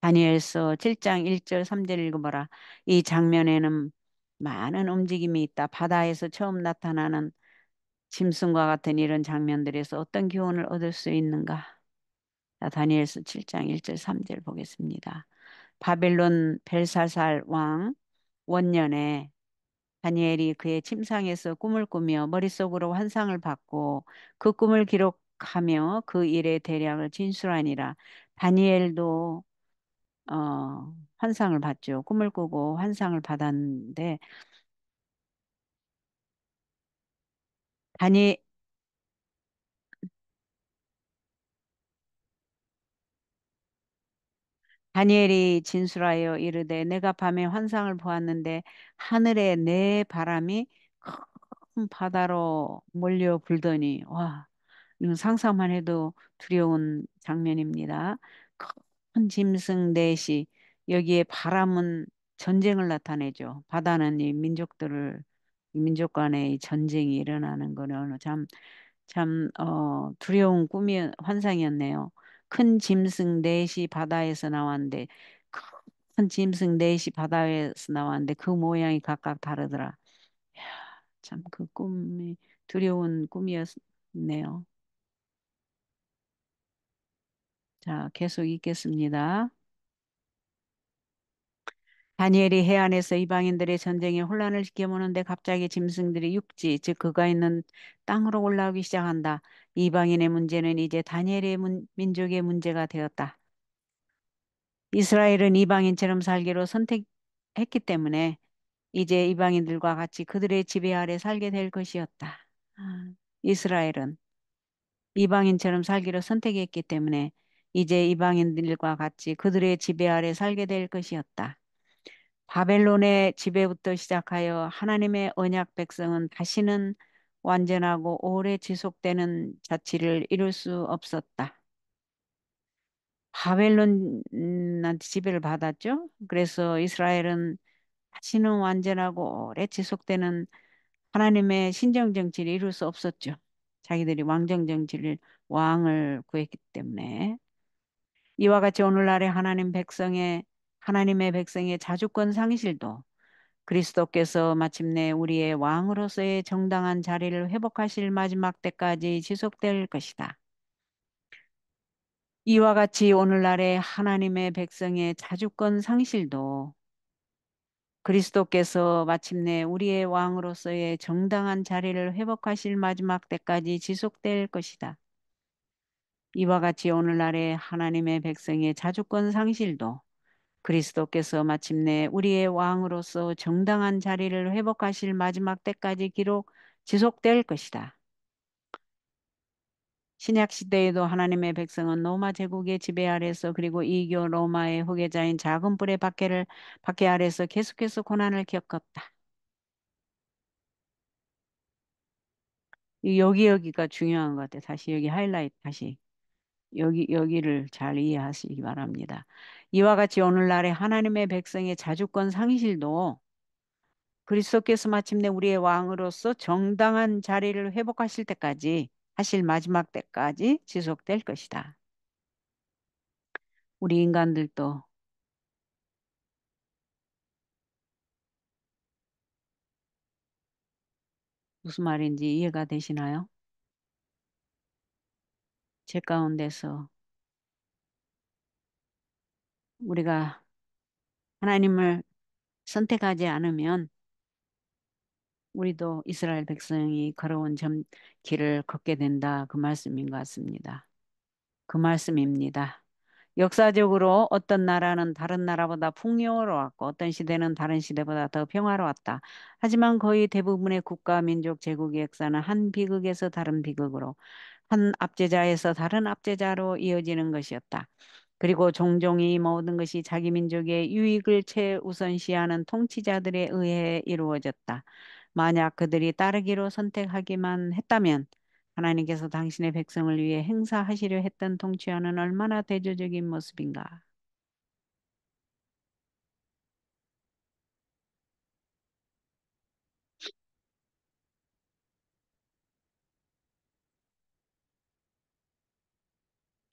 다니엘서 7장 1절 3절 읽어보라. 이 장면에는 많은 움직임이 있다. 바다에서 처음 나타나는 짐승과 같은 이런 장면들에서 어떤 교훈을 얻을 수 있는가? 자, 다니엘서 7장 1절 3절 보겠습니다. 바벨론 벨사살 왕 원년에 다니엘이 그의 침상에서 꿈을 꾸며 머릿속으로 환상을 받고 그 꿈을 기록하며 그 일의 대략을 진술하니라. 다니엘도 환상을 봤죠. 꿈을 꾸고 환상을 받았는데 다니 다니엘이 진술하여 이르되 내가 밤에 환상을 보았는데 하늘에 네 바람이 큰 바다로 몰려 불더니 와 이건 상상만 해도 두려운 장면입니다. 큰 짐승 넷이 여기에 바람은 전쟁을 나타내죠. 바다는 이 민족들을 이 민족 간의 이 전쟁이 일어나는 거는 두려운 환상이었네요. 큰 짐승 넷이 바다에서 나왔는데 큰 짐승 넷이 바다에서 나왔는데 그 모양이 각각 다르더라. 이야, 참 그 꿈이 두려운 꿈이었네요. 자, 계속 읽겠습니다. 다니엘이 해안에서 이방인들의 전쟁에 혼란을 지켜보는데 갑자기 짐승들이 육지, 즉 그가 있는 땅으로 올라오기 시작한다. 이방인의 문제는 이제 다니엘의 민족의 문제가 되었다. 이스라엘은 이방인처럼 살기로 선택했기 때문에 이제 이방인들과 같이 그들의 지배 아래 살게 될 것이었다. 이스라엘은 이방인처럼 살기로 선택했기 때문에 이제 이방인들과 같이 그들의 지배 아래 살게 될 것이었다. 바벨론의 지배부터 시작하여 하나님의 언약 백성은 다시는 완전하고 오래 지속되는 자치를 이룰 수 없었다. 바벨론한테 지배를 받았죠. 그래서 이스라엘은 다시는 완전하고 오래 지속되는 하나님의 신정 정치를 이룰 수 없었죠. 자기들이 왕을 구했기 때문에. 이와 같이 오늘날의 하나님의 백성의 자주권 상실도 그리스도께서 마침내 우리의 왕으로서의 정당한 자리를 회복하실 마지막 때까지 지속될 것이다. 이와 같이 오늘날의 하나님의 백성의 자주권 상실도 그리스도께서 마침내 우리의 왕으로서의 정당한 자리를 회복하실 마지막 때까지 지속될 것이다. 이와 같이 오늘날의 하나님의 백성의 자주권 상실도 그리스도께서 마침내 우리의 왕으로서 정당한 자리를 회복하실 마지막 때까지 지속될 것이다. 신약 시대에도 하나님의 백성은 로마 제국의 지배 아래서 그리고 이교 로마의 후계자인 작은 뿔의 박해 아래서 계속해서 고난을 겪었다. 여기가 중요한 것 같아. 다시 여기 하이라이트 다시. 여기를 잘 이해하시기 바랍니다. 이와 같이 오늘날의 하나님의 백성의 자주권 상실도 그리스도께서 마침내 우리의 왕으로서 정당한 자리를 회복하실 때까지 하실 마지막 때까지 지속될 것이다. 우리 인간들도 무슨 말인지 이해가 되시나요? 제 가운데서 우리가 하나님을 선택하지 않으면 우리도 이스라엘 백성이 걸어온 길을 걷게 된다. 그 말씀인 것 같습니다. 그 말씀입니다. 역사적으로 어떤 나라는 다른 나라보다 풍요로웠고 어떤 시대는 다른 시대보다 더 평화로웠다. 하지만 거의 대부분의 국가, 민족, 제국의 역사는 한 비극에서 다른 비극으로 한 압제자에서 다른 압제자로 이어지는 것이었다. 그리고 종종 이 모든 것이 자기 민족의 유익을 최우선시하는 통치자들에 의해 이루어졌다. 만약 그들이 따르기로 선택하기만 했다면 하나님께서 당신의 백성을 위해 행사하시려 했던 통치와는 얼마나 대조적인 모습인가.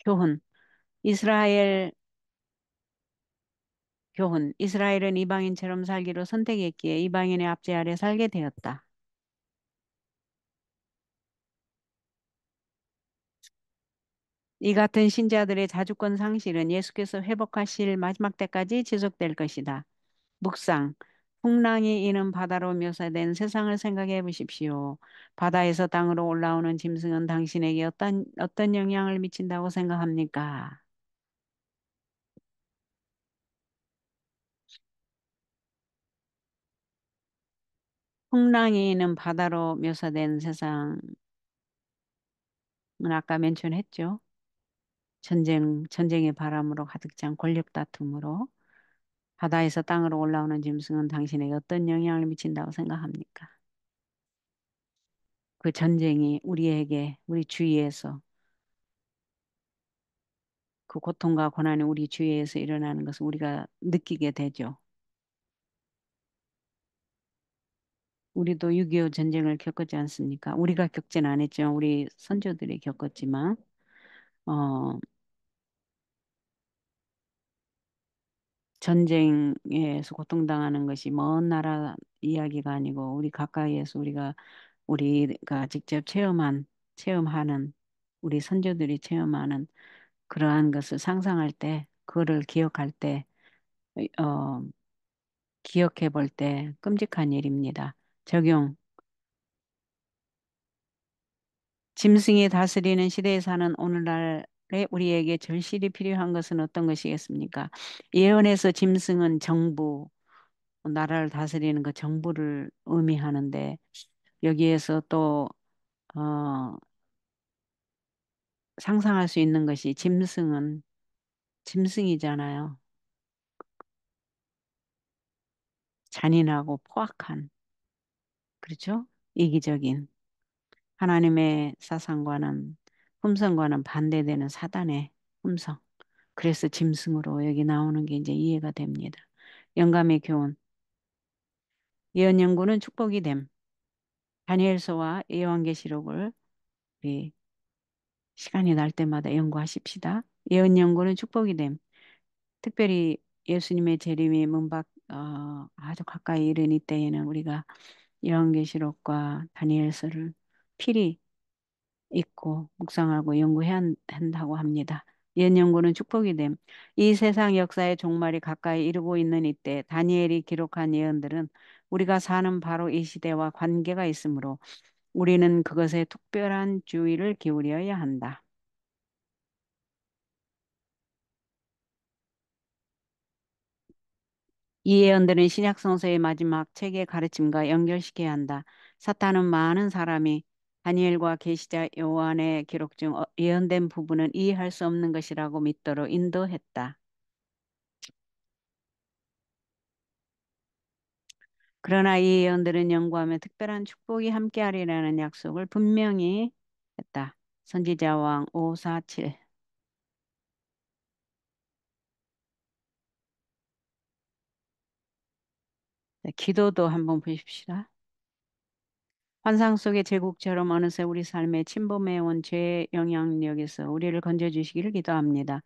교훈. 이스라엘 이스라엘은 이방인처럼 살기로 선택했기에 이방인의 압제 아래 살게 되었다. 이 같은 신자들의 자주권 상실은 예수께서 회복하실 마지막 때까지 지속될 것이다. 묵상. 풍랑이 이는 바다로 묘사된 세상을 생각해 보십시오. 바다에서 땅으로 올라오는 짐승은 당신에게 어떤 영향을 미친다고 생각합니까? 풍랑이 는 바다로 묘사된 세상은 아까 멘션했죠. 전쟁의 바람으로 가득 찬 권력 다툼으로 바다에서 땅으로 올라오는 짐승은 당신에게 어떤 영향을 미친다고 생각합니까? 그 전쟁이 우리에게 우리 주위에서 그 고통과 고난이 우리 주위에서 일어나는 것을 우리가 느끼게 되죠. 우리도 6.25 전쟁을 겪었지 않습니까? 우리가 겪진 않았죠. 우리 선조들이 겪었지만, 어, 전쟁에서 고통당하는 것이 먼 나라 이야기가 아니고 우리 가까이에서 우리가 직접 체험하는 우리 선조들이 체험하는 그러한 것을 상상할 때, 그거를 기억할 때, 어, 기억해 볼 때 끔찍한 일입니다. 적용. 짐승이 다스리는 시대에 사는 오늘날에 우리에게 절실히 필요한 것은 어떤 것이겠습니까? 예언에서 짐승은 정부, 나라를 다스리는 그 정부를 의미하는데 여기에서 또 어, 상상할 수 있는 것이 짐승은 짐승이잖아요. 잔인하고 포악한, 그렇죠? 이기적인 하나님의 사상과는 품성과는 반대되는 사단의 품성. 그래서 짐승으로 여기 나오는 게 이제 이해가 됩니다. 영감의 교훈. 예언 연구는 축복이 됨. 다니엘서와 요한계시록을 우리 시간이 날 때마다 연구하십시다. 예언 연구는 축복이 됨. 특별히 예수님의 재림이 아주 가까이 이른 이때에는 우리가 요한계시록과 다니엘서를 필히 읽고 묵상하고 연구해야 한다고 합니다. 옛 연구는 축복이 됨. 이 세상 역사의 종말이 가까이 이르고 있는 이때 다니엘이 기록한 예언들은 우리가 사는 바로 이 시대와 관계가 있으므로 우리는 그것에 특별한 주의를 기울여야 한다. 이 예언들은 신약 성서의 마지막 책의 가르침과 연결시켜야 한다. 사탄은 많은 사람이 다니엘과 계시자 요한의 기록 중 예언된 부분은 이해할 수 없는 것이라고 믿도록 인도했다. 그러나 이 예언들은 연구하며 특별한 축복이 함께하리라는 약속을 분명히 했다. 선지자 왕 547. 네, 기도도 한번 보십시다. 환상 속의 제국처럼 어느새 우리 삶에 침범해온 죄의 영향력에서 우리를 건져주시기를 기도합니다.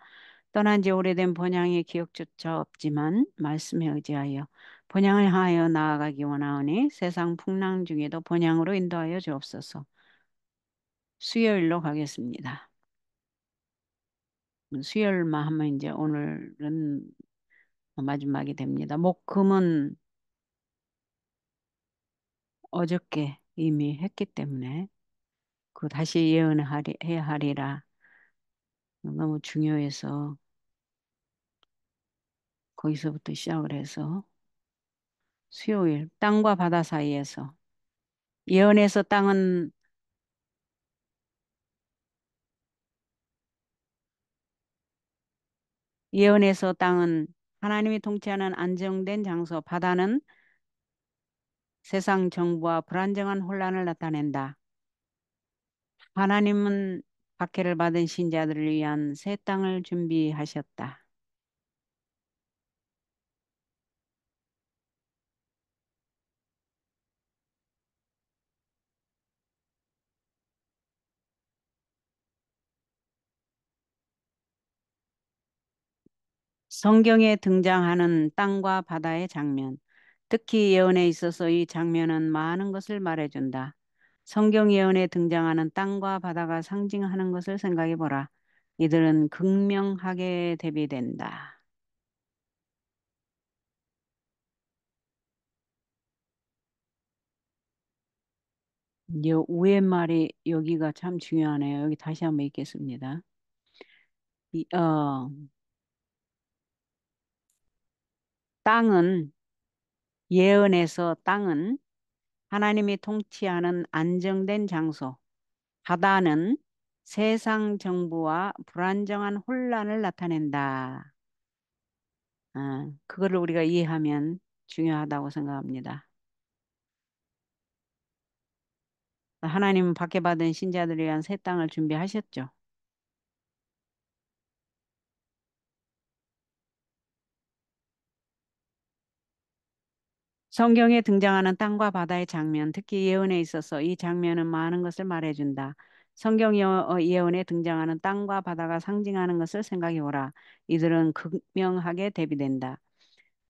떠난 지 오래된 번향의 기억조차 없지만 말씀에 의지하여 번향을 하여 나아가기 원하오니 세상 풍랑 중에도 번향으로 인도하여 주옵소서. 수요일로 가겠습니다. 수요일만 하면 이제 오늘은 마지막이 됩니다. 목금은 어저께 이미 했기 때문에 그 다시 해야 하리라 너무 중요해서 거기서부터 시작을 해서 수요일 땅과 바다 사이에서 예언에서 땅은 예언에서 땅은 하나님이 통치하는 안정된 장소, 바다는 세상 정부와 불안정한 혼란을 나타낸다. 하나님은 박해를 받은 신자들을 위한 새 땅을 준비하셨다. 성경에 등장하는 땅과 바다의 장면, 특히 예언에 있어서 이 장면은 많은 것을 말해준다. 성경 예언에 등장하는 땅과 바다가 상징하는 것을 생각해 보라. 이들은 극명하게 대비된다. 위에 말이 여기가 참 중요하네요. 여기 다시 한번 읽겠습니다. 이, 어, 땅은 예언에서 땅은 하나님이 통치하는 안정된 장소, 바다는 세상 정부와 불안정한 혼란을 나타낸다. 그거를 우리가 이해하면 중요하다고 생각합니다. 하나님은 박해받은 신자들을 위한 새 땅을 준비하셨죠. 성경에 등장하는 땅과 바다의 장면, 특히 예언에 있어서 이 장면은 많은 것을 말해준다. 예언에 등장하는 땅과 바다가 상징하는 것을 생각해 보라. 이들은 극명하게 대비된다.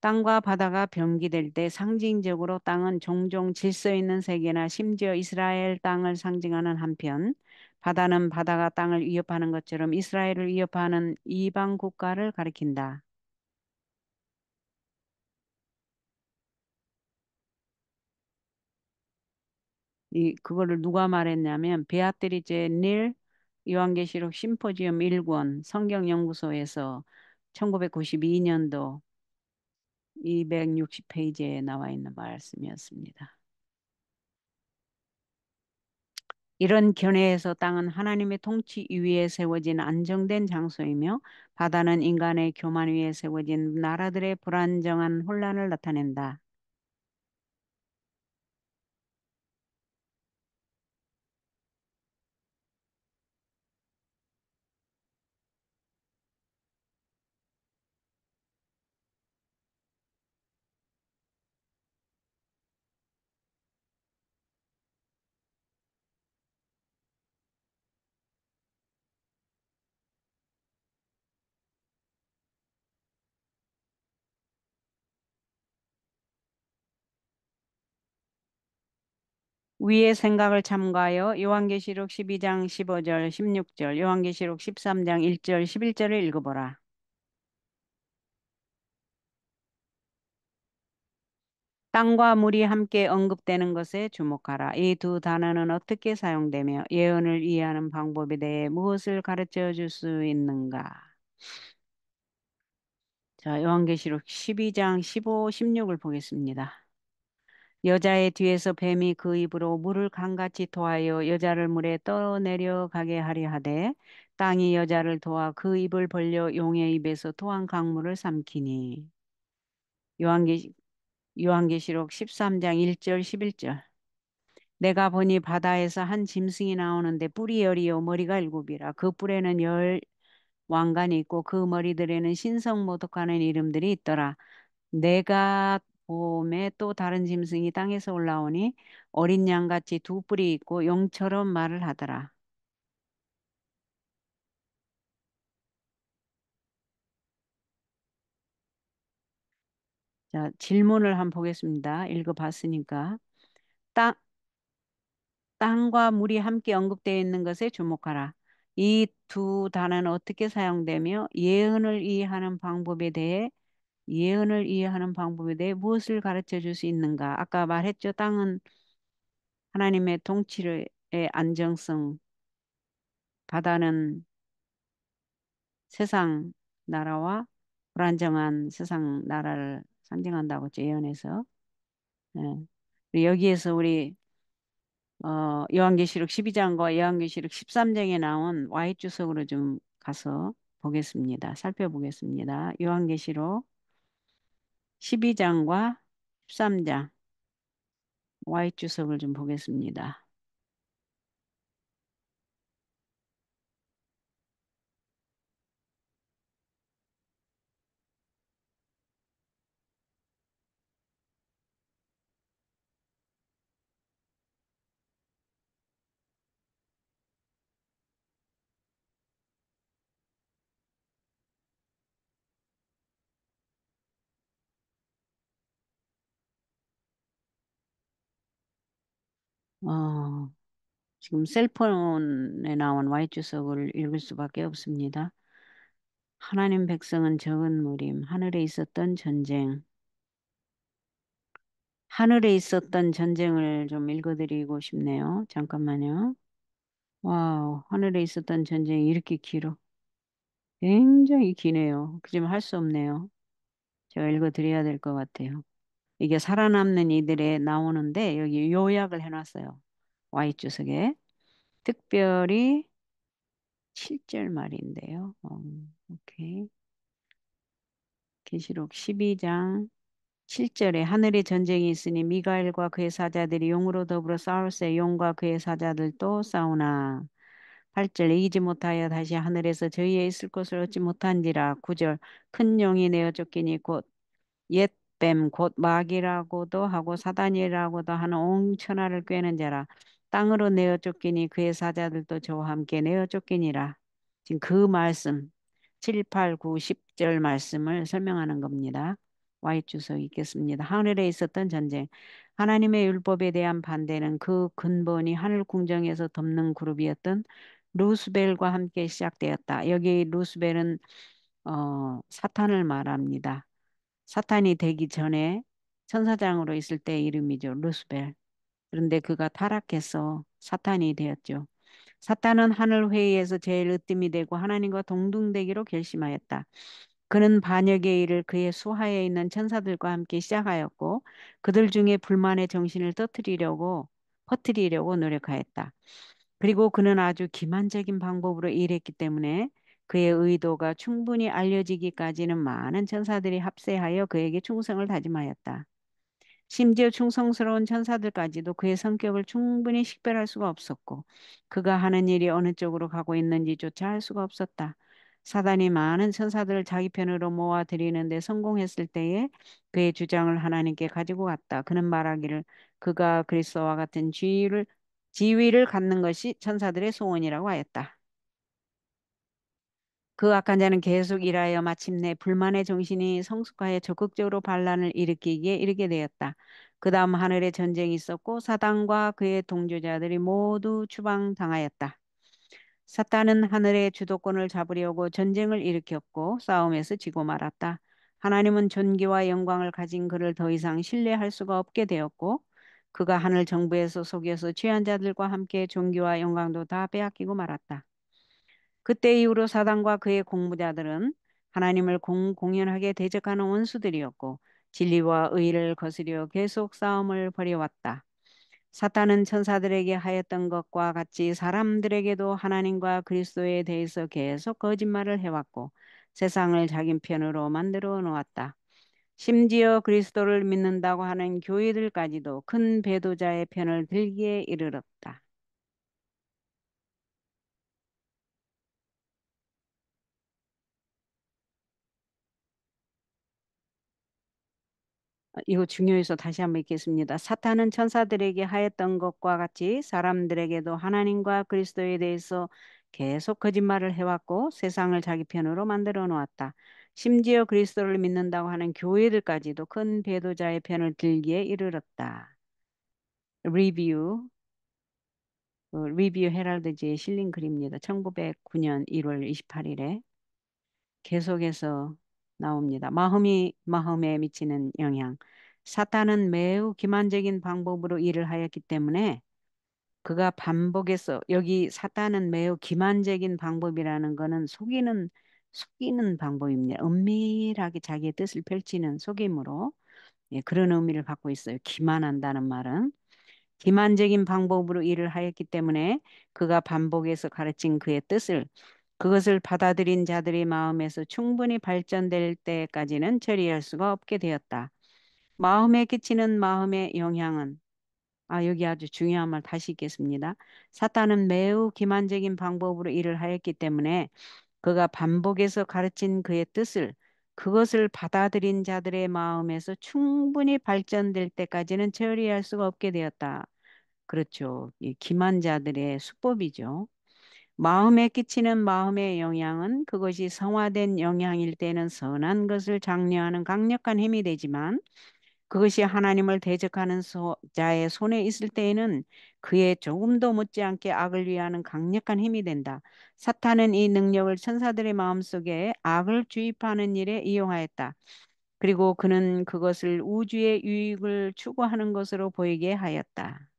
땅과 바다가 병기될 때 상징적으로 땅은 종종 질서 있는 세계나 심지어 이스라엘 땅을 상징하는 한편, 바다는 바다가 땅을 위협하는 것처럼 이스라엘을 위협하는 이방 국가를 가리킨다. 그거를 누가 말했냐면 베아트리제 닐 요한계시록 심포지엄 1권 성경연구소에서 1992년도 260페이지에 나와 있는 말씀이었습니다. 이런 견해에서 땅은 하나님의 통치 위에 세워진 안정된 장소이며 바다는 인간의 교만 위에 세워진 나라들의 불안정한 혼란을 나타낸다. 위의 생각을 참고하여 요한계시록 12장 15절, 16절, 요한계시록 13장 1절, 11절을 읽어보라. 땅과 물이 함께 언급되는 것에 주목하라. 이 두 단어는 어떻게 사용되며 예언을 이해하는 방법에 대해 무엇을 가르쳐 줄 수 있는가? 자, 요한계시록 12장 15, 16을 보겠습니다. 여자의 뒤에서 뱀이 그 입으로 물을 강같이 토하여 여자를 물에 떠내려가게 하려 하되 땅이 여자를 도와 그 입을 벌려 용의 입에서 토한 강물을 삼키니. 요한계, 요한계시록 13장 1절 11절. 내가 보니 바다에서 한 짐승이 나오는데 뿔이 열이요 머리가 일곱이라. 그 뿔에는 열 왕관이 있고 그 머리들에는 신성 모독하는 이름들이 있더라. 내가 봄에 또 다른 짐승이 땅에서 올라오니 어린 양같이 두 뿔이 있고 용처럼 말을 하더라. 자, 질문을 한번 보겠습니다. 읽어봤으니까. 땅, 땅과 물이 함께 언급되어 있는 것에 주목하라. 이 두 단어는 어떻게 사용되며 예언을 이해하는 방법에 대해 무엇을 가르쳐 줄 수 있는가? 아까 말했죠. 땅은 하나님의 통치의 안정성, 바다는 세상 나라와 불안정한 세상 나라를 상징한다고 했죠. 예언에서. 예. 그리고 여기에서 우리 요한계시록 12장과 요한계시록 13장에 나온 Y주석으로 좀 가서 보겠습니다. 살펴보겠습니다. 요한계시록 12장과 13장 Y주석을 좀 보겠습니다. 어, 지금 셀폰에 나온 Y주석을 읽을 수밖에 없습니다. 하나님 백성은 적은 무림, 하늘에 있었던 전쟁을 좀 읽어드리고 싶네요. 잠깐만요. 와우, 하늘에 있었던 전쟁이 이렇게 길어. 굉장히 기네요. 그지만 할 수 없네요. 제가 읽어드려야 될 것 같아요. 이게 살아남는 이들에 나오는데 여기 요약을 해놨어요. Y주석에. 특별히 7절 말인데요. 오케이. 계시록 12장 7절에 하늘에 전쟁이 있으니 미가엘과 그의 사자들이 용으로 더불어 싸울세 용과 그의 사자들도 싸우나 8절 이기지 못하여 다시 하늘에서 저희에 있을 것을 얻지 못한지라 9절 큰 용이 내어 쫓기니 곧 옛뱀 곧 마귀라고도 하고 사단이라고도 하는 온 천하를 꿰는 자라 땅으로 내어 쫓기니 그의 사자들도 저와 함께 내어 쫓기니라. 지금 그 말씀 7, 8, 9, 10절 말씀을 설명하는 겁니다. Y주석 있겠습니다. 하늘에 있었던 전쟁. 하나님의 율법에 대한 반대는 그 근본이 하늘 궁정에서 덮는 그룹이었던 루스벨과 함께 시작되었다. 여기 루스벨은 사탄을 말합니다. 사탄이 되기 전에 천사장으로 있을 때 이름이죠. 루스벨. 그런데 그가 타락해서 사탄이 되었죠. 사탄은 하늘 회의에서 제일 으뜸이 되고 하나님과 동등되기로 결심하였다. 그는 반역의 일을 그의 수하에 있는 천사들과 함께 시작하였고 그들 중에 불만의 정신을 퍼뜨리려고 노력하였다. 그리고 그는 아주 기만적인 방법으로 일했기 때문에 그의 의도가 충분히 알려지기까지는 많은 천사들이 합세하여 그에게 충성을 다짐하였다. 심지어 충성스러운 천사들까지도 그의 성격을 충분히 식별할 수가 없었고 그가 하는 일이 어느 쪽으로 가고 있는지조차 알 수가 없었다. 사단이 많은 천사들을 자기 편으로 모아들이는데 성공했을 때에 그의 주장을 하나님께 가지고 갔다. 그는 말하기를 그가 그리스도와 같은 지위를 갖는 것이 천사들의 소원이라고 하였다. 그 악한 자는 계속 일하여 마침내 불만의 정신이 성숙하여 적극적으로 반란을 일으키기에 이르게 되었다. 그 다음 하늘에 전쟁이 있었고 사단과 그의 동조자들이 모두 추방당하였다. 사탄은 하늘의 주도권을 잡으려고 전쟁을 일으켰고 싸움에서 지고 말았다. 하나님은 존귀와 영광을 가진 그를 더 이상 신뢰할 수가 없게 되었고 그가 하늘 정부에서 속여서 취한 자들과 함께 존귀와 영광도 다 빼앗기고 말았다. 그때 이후로 사단과 그의 공부자들은 하나님을 공연하게 대적하는 원수들이었고 진리와 의를 거스려 계속 싸움을 벌여왔다. 사탄은 천사들에게 하였던 것과 같이 사람들에게도 하나님과 그리스도에 대해서 계속 거짓말을 해왔고 세상을 자기 편으로 만들어 놓았다. 심지어 그리스도를 믿는다고 하는 교회들까지도 큰 배도자의 편을 들기에 이르렀다. 이거 중요해서 다시 한번 읽겠습니다. 사탄은 천사들에게 하였던 것과 같이 사람들에게도 하나님과 그리스도에 대해서 계속 거짓말을 해왔고 세상을 자기 편으로 만들어 놓았다. 심지어 그리스도를 믿는다고 하는 교회들까지도 큰 배도자의 편을 들기에 이르렀다. 리뷰, 리뷰 헤럴드지에 실린 글입니다. 1909년 1월 28일에 계속해서 나옵니다. 마음이 마음에 미치는 영향. 사탄은 매우 기만적인 방법으로 일을 하였기 때문에 그가 반복해서 여기 사탄은 매우 기만적인 방법이라는 것은 속이는 방법입니다. 은밀하게 자기의 뜻을 펼치는 속임으로 예, 그런 의미를 갖고 있어요. 기만한다는 말은 기만적인 방법으로 일을 하였기 때문에 그가 반복해서 가르친 그의 뜻을 그것을 받아들인 자들의 마음에서 충분히 발전될 때까지는 처리할 수가 없게 되었다. 마음에 끼치는 마음의 영향은 여기 아주 중요한 말 다시 읽겠습니다. 사탄은 매우 기만적인 방법으로 일을 하였기 때문에 그가 반복해서 가르친 그의 뜻을 그것을 받아들인 자들의 마음에서 충분히 발전될 때까지는 처리할 수가 없게 되었다. 그렇죠. 이 기만자들의 수법이죠. 마음에 끼치는 마음의 영향은 그것이 성화된 영향일 때는 선한 것을 장려하는 강력한 힘이 되지만 그것이 하나님을 대적하는 자의 손에 있을 때에는 그의 조금도 못지않게 악을 위하는 강력한 힘이 된다. 사탄은 이 능력을 천사들의 마음속에 악을 주입하는 일에 이용하였다. 그리고 그는 그것을 우주의 유익을 추구하는 것으로 보이게 하였다.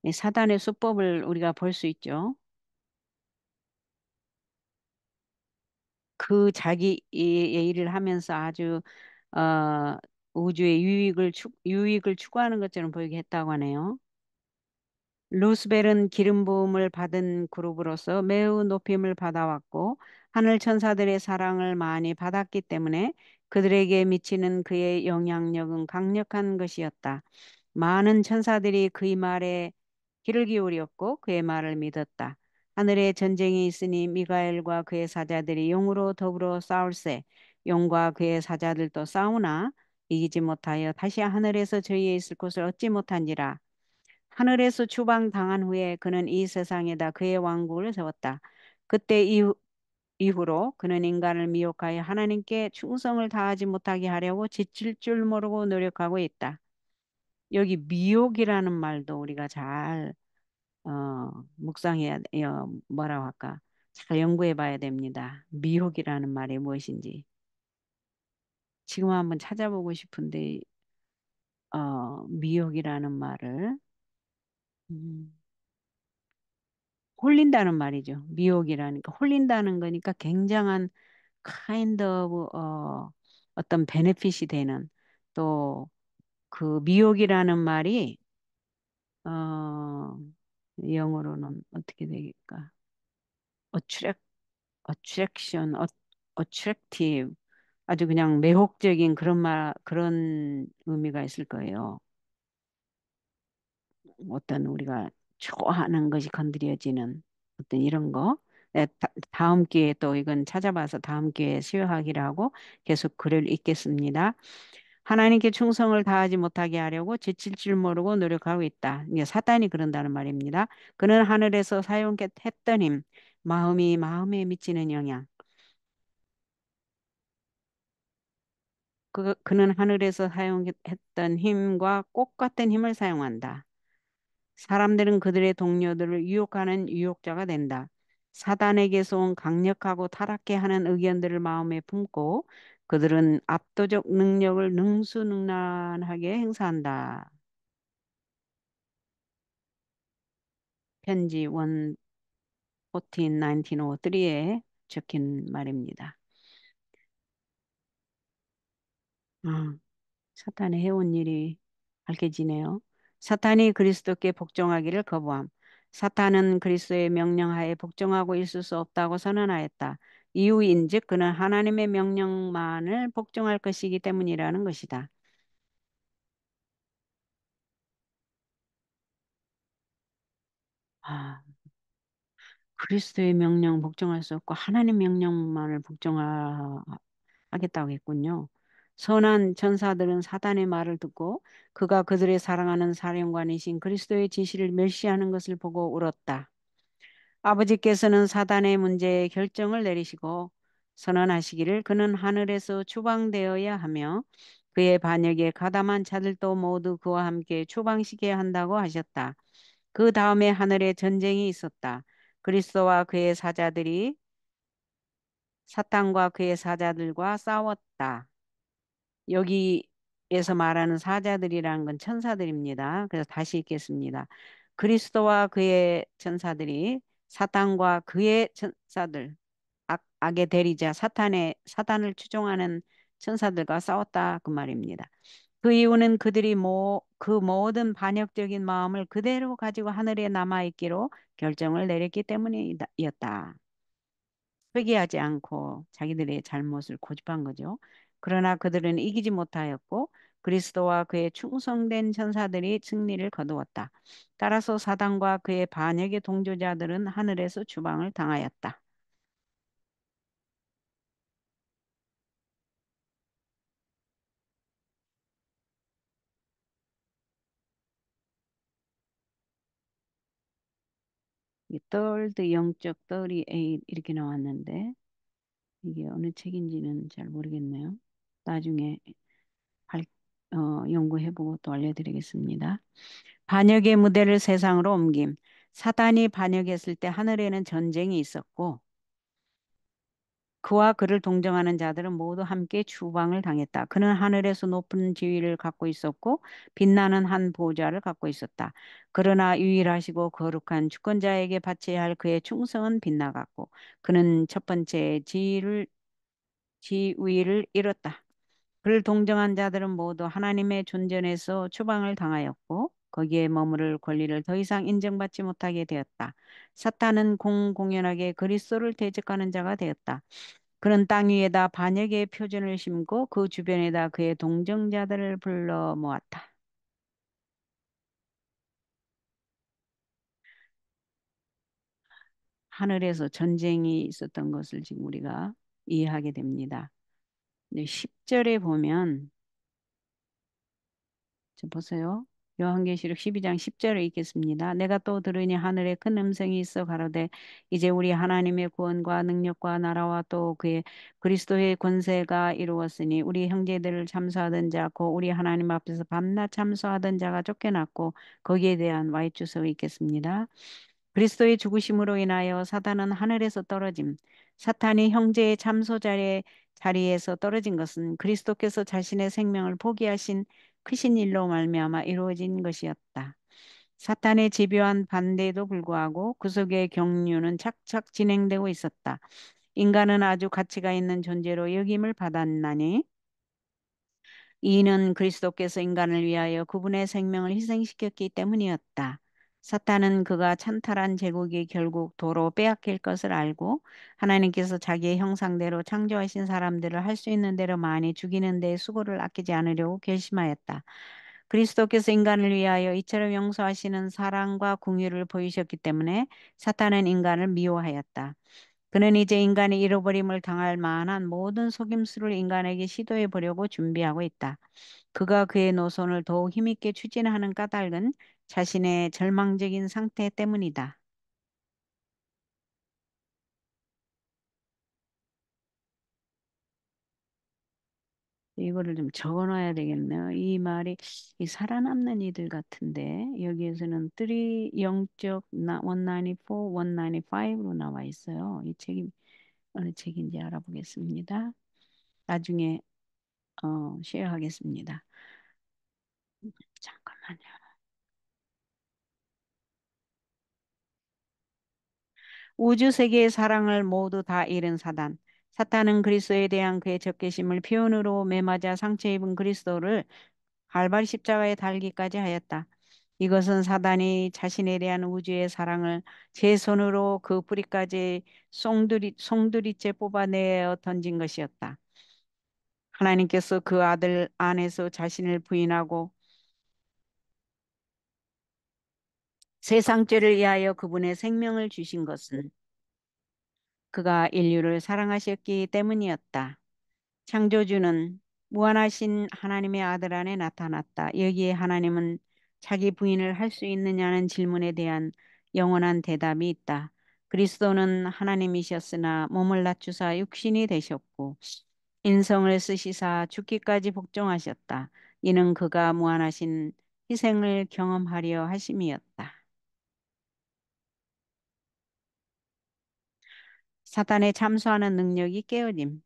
이 사단의 수법을 우리가 볼 수 있죠. 그 자기 의 일을 하면서 아주 어, 우주의 유익을 추구하는 것처럼 보이게 했다고 하네요. 루스벨은 기름 부음을 받은 그룹으로서 매우 높임을 받아왔고 하늘 천사들의 사랑을 많이 받았기 때문에 그들에게 미치는 그의 영향력은 강력한 것이었다. 많은 천사들이 그의 말에 귀를 기울였고 그의 말을 믿었다. 하늘에 전쟁이 있으니 미가엘과 그의 사자들이 용으로 더불어 싸울세 용과 그의 사자들도 싸우나 이기지 못하여 다시 하늘에서 저희에 있을 곳을 얻지 못한지라. 하늘에서 추방당한 후에 그는 이 세상에다 그의 왕국을 세웠다. 그때 이후로 그는 인간을 미혹하여 하나님께 충성을 다하지 못하게 하려고 지칠 줄 모르고 노력하고 있다. 여기 미혹이라는 말도 우리가 잘 묵상해야 뭐라고 할까? 잘 연구해 봐야 됩니다. 미혹이라는 말이 무엇인지. 지금 한번 찾아보고 싶은데 미혹이라는 말을 음, 홀린다는 말이죠. 미혹이라니까 홀린다는 거니까 굉장한 kind of 어떤 베네핏이 되는 또 그 미혹이라는 말이 어, 영어로는 어떻게 되겠까? attract, attraction, attractive 아주 그냥 매혹적인 그런 의미가 있을 거예요. 어떤 우리가 좋아하는 것이 건드려지는 어떤 이런 거. 네, 다음 기회에 또 이건 찾아봐서 다음 기회에 수요하기로 하고 계속 글을 읽겠습니다. 하나님께 충성을 다하지 못하게 하려고 지칠 줄 모르고 노력하고 있다. 이게 사단이 그런다는 말입니다. 그는 하늘에서 사용했던 힘, 마음에 미치는 영향. 그는 하늘에서 사용했던 힘과 꽃 같은 힘을 사용한다. 사람들은 그들의 동료들을 유혹하는 유혹자가 된다. 사단에게서 온 강력하고 타락해 하는 의견들을 마음에 품고 그들은 압도적 능력을 능수능란하게 행사한다. 편지 114, 1903에 적힌 말입니다. 아, 사탄이 해온 일이 밝혀지네요. 사탄이 그리스도께 복종하기를 거부함. 사탄은 그리스도의 명령하에 복종하고 있을 수 없다고 선언하였다. 이유인즉 그는 하나님의 명령만을 복종할 것이기 때문이라는 것이다. 아, 그리스도의 명령 복종할 수 없고 하나님 명령만을 복종하겠다고 했군요. 선한 전사들은 사단의 말을 듣고 그가 그들의 사랑하는 사령관이신 그리스도의 지시를 멸시하는 것을 보고 울었다. 아버지께서는 사단의 문제에 결정을 내리시고 선언하시기를 그는 하늘에서 추방되어야 하며 그의 반역에 가담한 자들도 모두 그와 함께 추방시켜야 한다고 하셨다. 그 다음에 하늘에 전쟁이 있었다. 그리스도와 그의 사자들이 사탄과 그의 사자들과 싸웠다. 여기에서 말하는 사자들이라는 건 천사들입니다. 그래서 다시 읽겠습니다. 그리스도와 그의 천사들이 사탄과 그의 천사들, 악의 대리자 사단을 추종하는 천사들과 싸웠다 그 말입니다. 그 이유는 그들이 그 모든 반역적인 마음을 그대로 가지고 하늘에 남아 있기로 결정을 내렸기 때문이었다. 회개하지 않고 자기들의 잘못을 고집한 거죠. 그러나 그들은 이기지 못하였고 그리스도와 그의 충성된 천사들이 승리를 거두었다. 따라서 사단과 그의 반역의 동조자들은 하늘에서 추방을 당하였다. 이 third 영적 thirty 이렇게 나왔는데 이게 어느 책인지는 잘 모르겠네요. 나중에 발- 연구해보고 또 알려드리겠습니다. 반역의 무대를 세상으로 옮김. 사단이 반역했을 때 하늘에는 전쟁이 있었고 그와 그를 동정하는 자들은 모두 함께 추방을 당했다. 그는 하늘에서 높은 지위를 갖고 있었고 빛나는 한 보좌를 갖고 있었다. 그러나 유일하시고 거룩한 주권자에게 바쳐야 할 그의 충성은 빗나갔고 그는 첫 번째 지위를 잃었다. 그를 동정한 자들은 모두 하나님의 존전에서 추방을 당하였고 거기에 머무를 권리를 더 이상 인정받지 못하게 되었다. 사탄은 공공연하게 그리스도를 대적하는 자가 되었다. 그는 땅 위에다 반역의 표준을 심고 그 주변에다 그의 동정자들을 불러 모았다. 하늘에서 전쟁이 있었던 것을 지금 우리가 이해하게 됩니다. 10절에 보면 저 보세요. 요한계시록 12장 10절을 읽겠습니다. 내가 또 들으니 하늘에 큰 음성이 있어 가로되 이제 우리 하나님의 구원과 능력과 나라와 또 그의 그리스도의 권세가 이루었으니 우리 형제들을 참소하던 자 곧 우리 하나님 앞에서 밤낮 참소하던 자가 쫓겨났고 거기에 대한 와이투석을 읽겠습니다. 그리스도의 죽으심으로 인하여 사단은 하늘에서 떨어짐. 사탄이 형제의 참소 자리에서 떨어진 것은 그리스도께서 자신의 생명을 포기하신 크신 일로 말미암아 이루어진 것이었다. 사탄의 집요한 반대에도 불구하고 구속의 경륜은 착착 진행되고 있었다. 인간은 아주 가치가 있는 존재로 여김을 받았나니 이는 그리스도께서 인간을 위하여 그분의 생명을 희생시켰기 때문이었다. 사탄은 그가 찬탈한 제국이 결국 도로 빼앗길 것을 알고 하나님께서 자기의 형상대로 창조하신 사람들을 할 수 있는 대로 많이 죽이는 데 수고를 아끼지 않으려고 결심하였다. 그리스도께서 인간을 위하여 이처럼 용서하시는 사랑과 궁유를 보이셨기 때문에 사탄은 인간을 미워하였다. 그는 이제 인간이 잃어버림을 당할 만한 모든 속임수를 인간에게 시도해 보려고 준비하고 있다. 그가 그의 노선을 더욱 힘있게 추진하는 까닭은 자신의 절망적인 상태 때문이다. 이거를 좀 적어놔야 되겠네요. 이 말이 이 살아남는 이들 같은데 여기에서는 3 영적 194, 195로 나와 있어요. 이 책이 어느 책인지 알아보겠습니다. 나중에 쉐어하겠습니다. 잠깐만요. 우주 세계의 사랑을 모두 다 잃은 사단. 사탄은 그리스도에 대한 그의 적개심을 표현으로 매맞아 상처 입은 그리스도를 갈바리 십자가에 달기까지 하였다. 이것은 사단이 자신에 대한 우주의 사랑을 제 손으로 그 뿌리까지 송두리째 뽑아내어 던진 것이었다. 하나님께서 그 아들 안에서 자신을 부인하고 세상 죄를 위하여 그분의 생명을 주신 것은 그가 인류를 사랑하셨기 때문이었다. 창조주는 무한하신 하나님의 아들 안에 나타났다. 여기에 하나님은 자기 부인을 할 수 있느냐는 질문에 대한 영원한 대답이 있다. 그리스도는 하나님이셨으나 몸을 낮추사 육신이 되셨고 인성을 쓰시사 죽기까지 복종하셨다. 이는 그가 무한하신 희생을 경험하려 하심이었다. 사탄에 참수하는 능력이 깨어짐.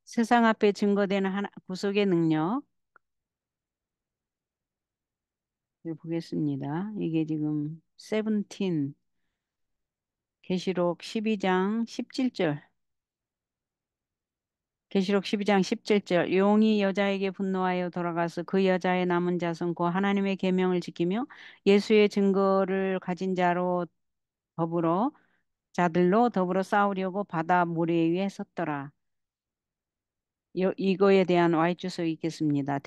세상 앞에 증거되는 구속의 능력을 보겠습니다. 이게 지금 17 계시록 12장 17절. 계시록 12장 17절. 용이 여자에게 분노하여 돌아가서 그 여자의 남은 자손 곧 하나님의 계명을 지키며 예수의 증거를 가진 자들로 더불어 싸우려고 바다 모래 위에 섰더라. 이거에 대한 Y주소 있겠습니다.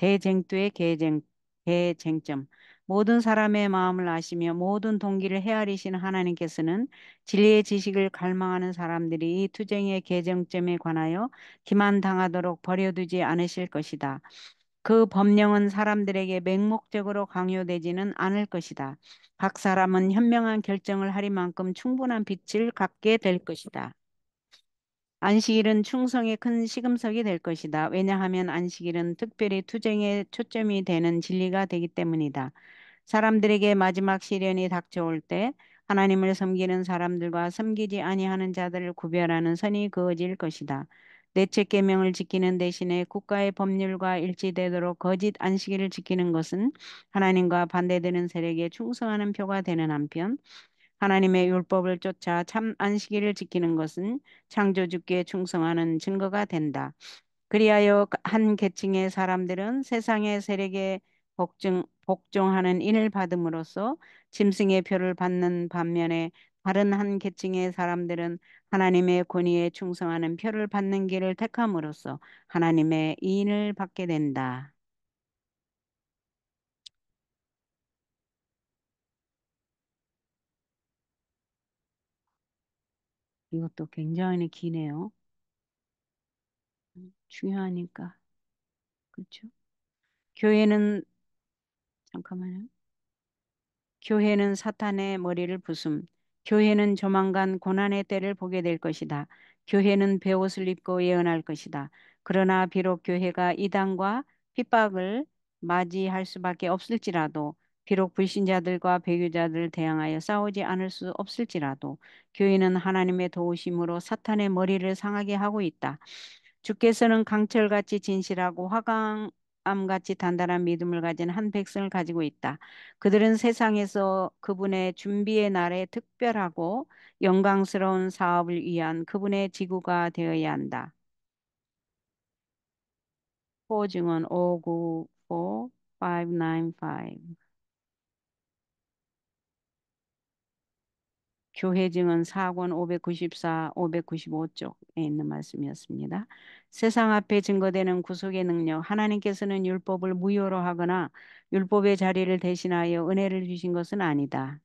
대쟁점. 모든 사람의 마음을 아시며 모든 동기를 헤아리시는 하나님께서는 진리의 지식을 갈망하는 사람들이 이 투쟁의 계쟁점에 관하여 기만당하도록 버려두지 않으실 것이다. 그 법령은 사람들에게 맹목적으로 강요되지는 않을 것이다. 각 사람은 현명한 결정을 하리만큼 충분한 빛을 갖게 될 것이다. 안식일은 충성의 큰 시금석이 될 것이다. 왜냐하면 안식일은 특별히 투쟁의 초점이 되는 진리가 되기 때문이다. 사람들에게 마지막 시련이 닥쳐올 때 하나님을 섬기는 사람들과 섬기지 아니하는 자들을 구별하는 선이 그어질 것이다. 내책 계명을 지키는 대신에 국가의 법률과 일치되도록 거짓 안식일을 지키는 것은 하나님과 반대되는 세력에 충성하는 표가 되는 한편 하나님의 율법을 쫓아 참 안식일을 지키는 것은 창조주께 충성하는 증거가 된다. 그리하여 한 계층의 사람들은 세상의 세력에 복종하는 인을 받음으로써 짐승의 표를 받는 반면에 다른 한 계층의 사람들은 하나님의 권위에 충성하는 표를 받는 길을 택함으로써 하나님의 인을 받게 된다. 이것도 굉장히 기네요. 중요하니까. 그렇죠? 교회는 잠깐만요. 교회는 사탄의 머리를 부숨. 교회는 조만간 고난의 때를 보게 될 것이다. 교회는 베옷을 입고 예언할 것이다. 그러나 비록 교회가 이단과 핍박을 맞이할 수밖에 없을지라도 비록 불신자들과 배교자들을 대항하여 싸우지 않을 수 없을지라도 교회는 하나님의 도우심으로 사탄의 머리를 상하게 하고 있다. 주께서는 강철같이 진실하고 화강암같이 단단한 믿음을 가진 한 백성을 가지고 있다. 그들은 세상에서 그분의 준비의 날에 특별하고 영광스러운 사업을 위한 그분의 지구가 되어야 한다. 호증은 594-595. 교회증은 4권 594, 595쪽에 있는 말씀이었습니다. 세상 앞에 증거되는 구속의 능력, 하나님께서는 율법을 무효로 하거나 율법의 자리를 대신하여 은혜를 주신 것은 아니다.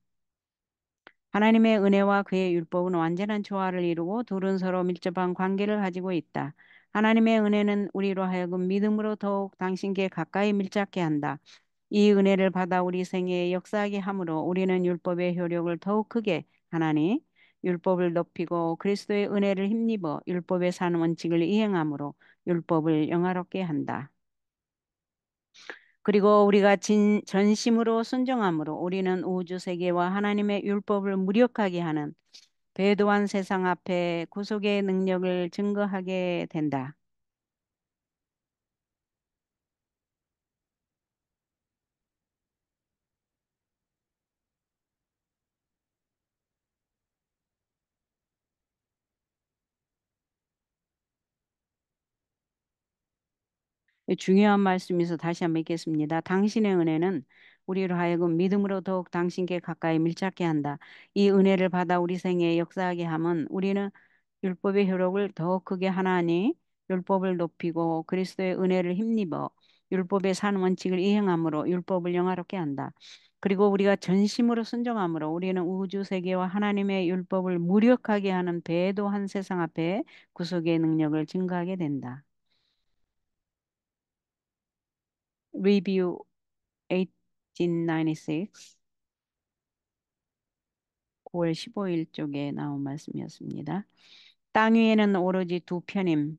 하나님의 은혜와 그의 율법은 완전한 조화를 이루고 둘은 서로 밀접한 관계를 가지고 있다. 하나님의 은혜는 우리로 하여금 믿음으로 더욱 당신께 가까이 밀착해 한다. 이 은혜를 받아 우리 생애에 역사하게 함으로 우리는 율법의 효력을 더욱 크게 하나니 율법을 높이고 그리스도의 은혜를 힘입어 율법에 사는 원칙을 이행함으로 율법을 영화롭게 한다. 그리고 우리가 전심으로 순종함으로 우리는 우주 세계와 하나님의 율법을 무력하게 하는 배도한 세상 앞에 구속의 능력을 증거하게 된다. 중요한 말씀에서 다시 한번 읽겠습니다. 당신의 은혜는 우리로 하여금 믿음으로 더욱 당신께 가까이 밀착게 한다. 이 은혜를 받아 우리 생애에 역사하게 함은 우리는 율법의 효력을 더 크게 하나니 율법을 높이고 그리스도의 은혜를 힘입어 율법의 산 원칙을 이행함으로 율법을 영화롭게 한다. 그리고 우리가 전심으로 순종함으로 우리는 우주 세계와 하나님의 율법을 무력하게 하는 배도한 세상 앞에 구속의 능력을 증거하게 된다. Review 1896, 9월 15일 쪽에 나온 말씀이었습니다. 땅 위에는 오로지 두 편임.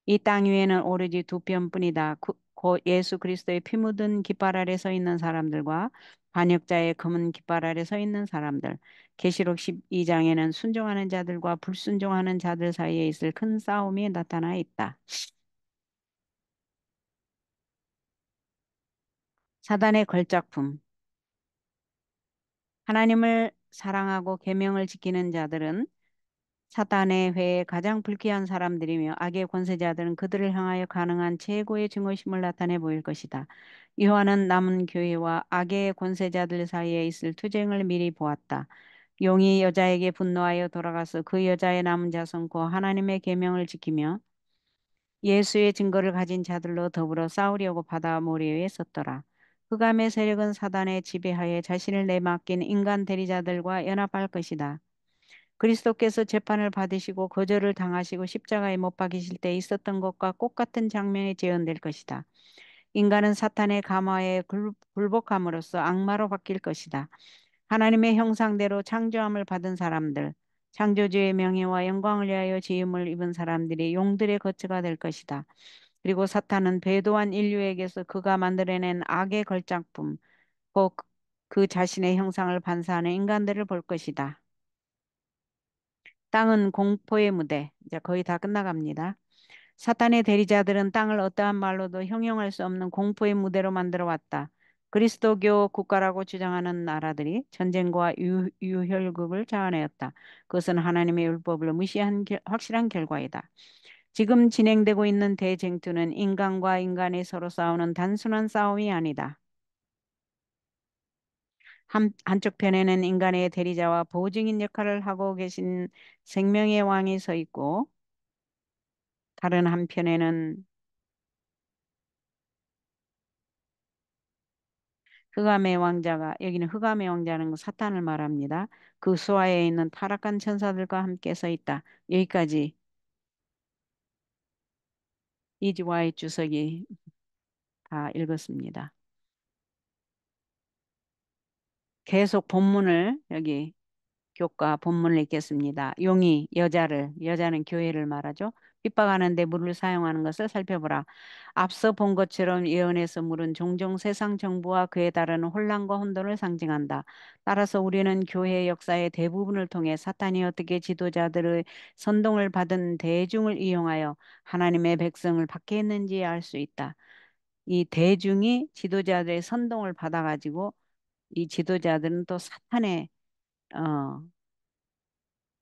이 땅 위에는 오로지 두 편뿐이다. 곧 예수 그리스도의 피 묻은 깃발 아래 서 있는 사람들과 반역자의 검은 깃발 아래 서 있는 사람들. 계시록 12장에는 순종하는 자들과 불순종하는 자들 사이에 있을 큰 싸움이 나타나 있다. 사단의 걸작품. 하나님을 사랑하고 계명을 지키는 자들은 사단의 회에 가장 불쾌한 사람들이며 악의 권세자들은 그들을 향하여 가능한 최고의 증오심을 나타내 보일 것이다. 요한은 남은 교회와 악의 권세자들 사이에 있을 투쟁을 미리 보았다. 용이 여자에게 분노하여 돌아가서 그 여자의 남은 자손과 하나님의 계명을 지키며 예수의 증거를 가진 자들로 더불어 싸우려고 바다 모래에 섰더라. 흑암의 세력은 사단의 지배하에 자신을 내맡긴 인간 대리자들과 연합할 것이다. 그리스도께서 재판을 받으시고 거절을 당하시고 십자가에 못 박이실 때 있었던 것과 똑같은 장면이 재현될 것이다. 인간은 사탄의 감화에 굴복함으로써 악마로 바뀔 것이다. 하나님의 형상대로 창조함을 받은 사람들, 창조주의 명예와 영광을 위하여 지음을 입은 사람들이 용들의 거처가 될 것이다. 그리고 사탄은 배도한 인류에게서 그가 만들어낸 악의 걸작품, 곧 그 자신의 형상을 반사하는 인간들을 볼 것이다. 땅은 공포의 무대. 이제 거의 다 끝나갑니다. 사탄의 대리자들은 땅을 어떠한 말로도 형용할 수 없는 공포의 무대로 만들어 왔다. 그리스도교 국가라고 주장하는 나라들이 전쟁과 유혈극을 자아내었다. 그것은 하나님의 율법을 무시한 확실한 결과이다. 지금 진행되고 있는 대쟁투는 인간과 인간이 서로 싸우는 단순한 싸움이 아니다. 한쪽 편에는 인간의 대리자와 보증인 역할을 하고 계신 생명의 왕이 서 있고 다른 한편에는 흑암의 왕자가 여기는 흑암의 왕자는 사탄을 말합니다. 그 수하에 있는 타락한 천사들과 함께 서 있다. 여기까지 이지와의 주석이 다 읽었습니다. 계속 본문을 여기 교과 본문을 읽겠습니다. 용이 여자는 교회를 말하죠. 핍박하는데 물을 사용하는 것을 살펴보라. 앞서 본 것처럼 예언에서 물은 종종 세상 정부와 그에 따르는 혼란과 혼돈을 상징한다. 따라서 우리는 교회의 역사의 대부분을 통해 사탄이 어떻게 지도자들의 선동을 받은 대중을 이용하여 하나님의 백성을 받게 했는지 알 수 있다. 이 대중이 지도자들의 선동을 받아가지고 이 지도자들은 또 사탄의 어,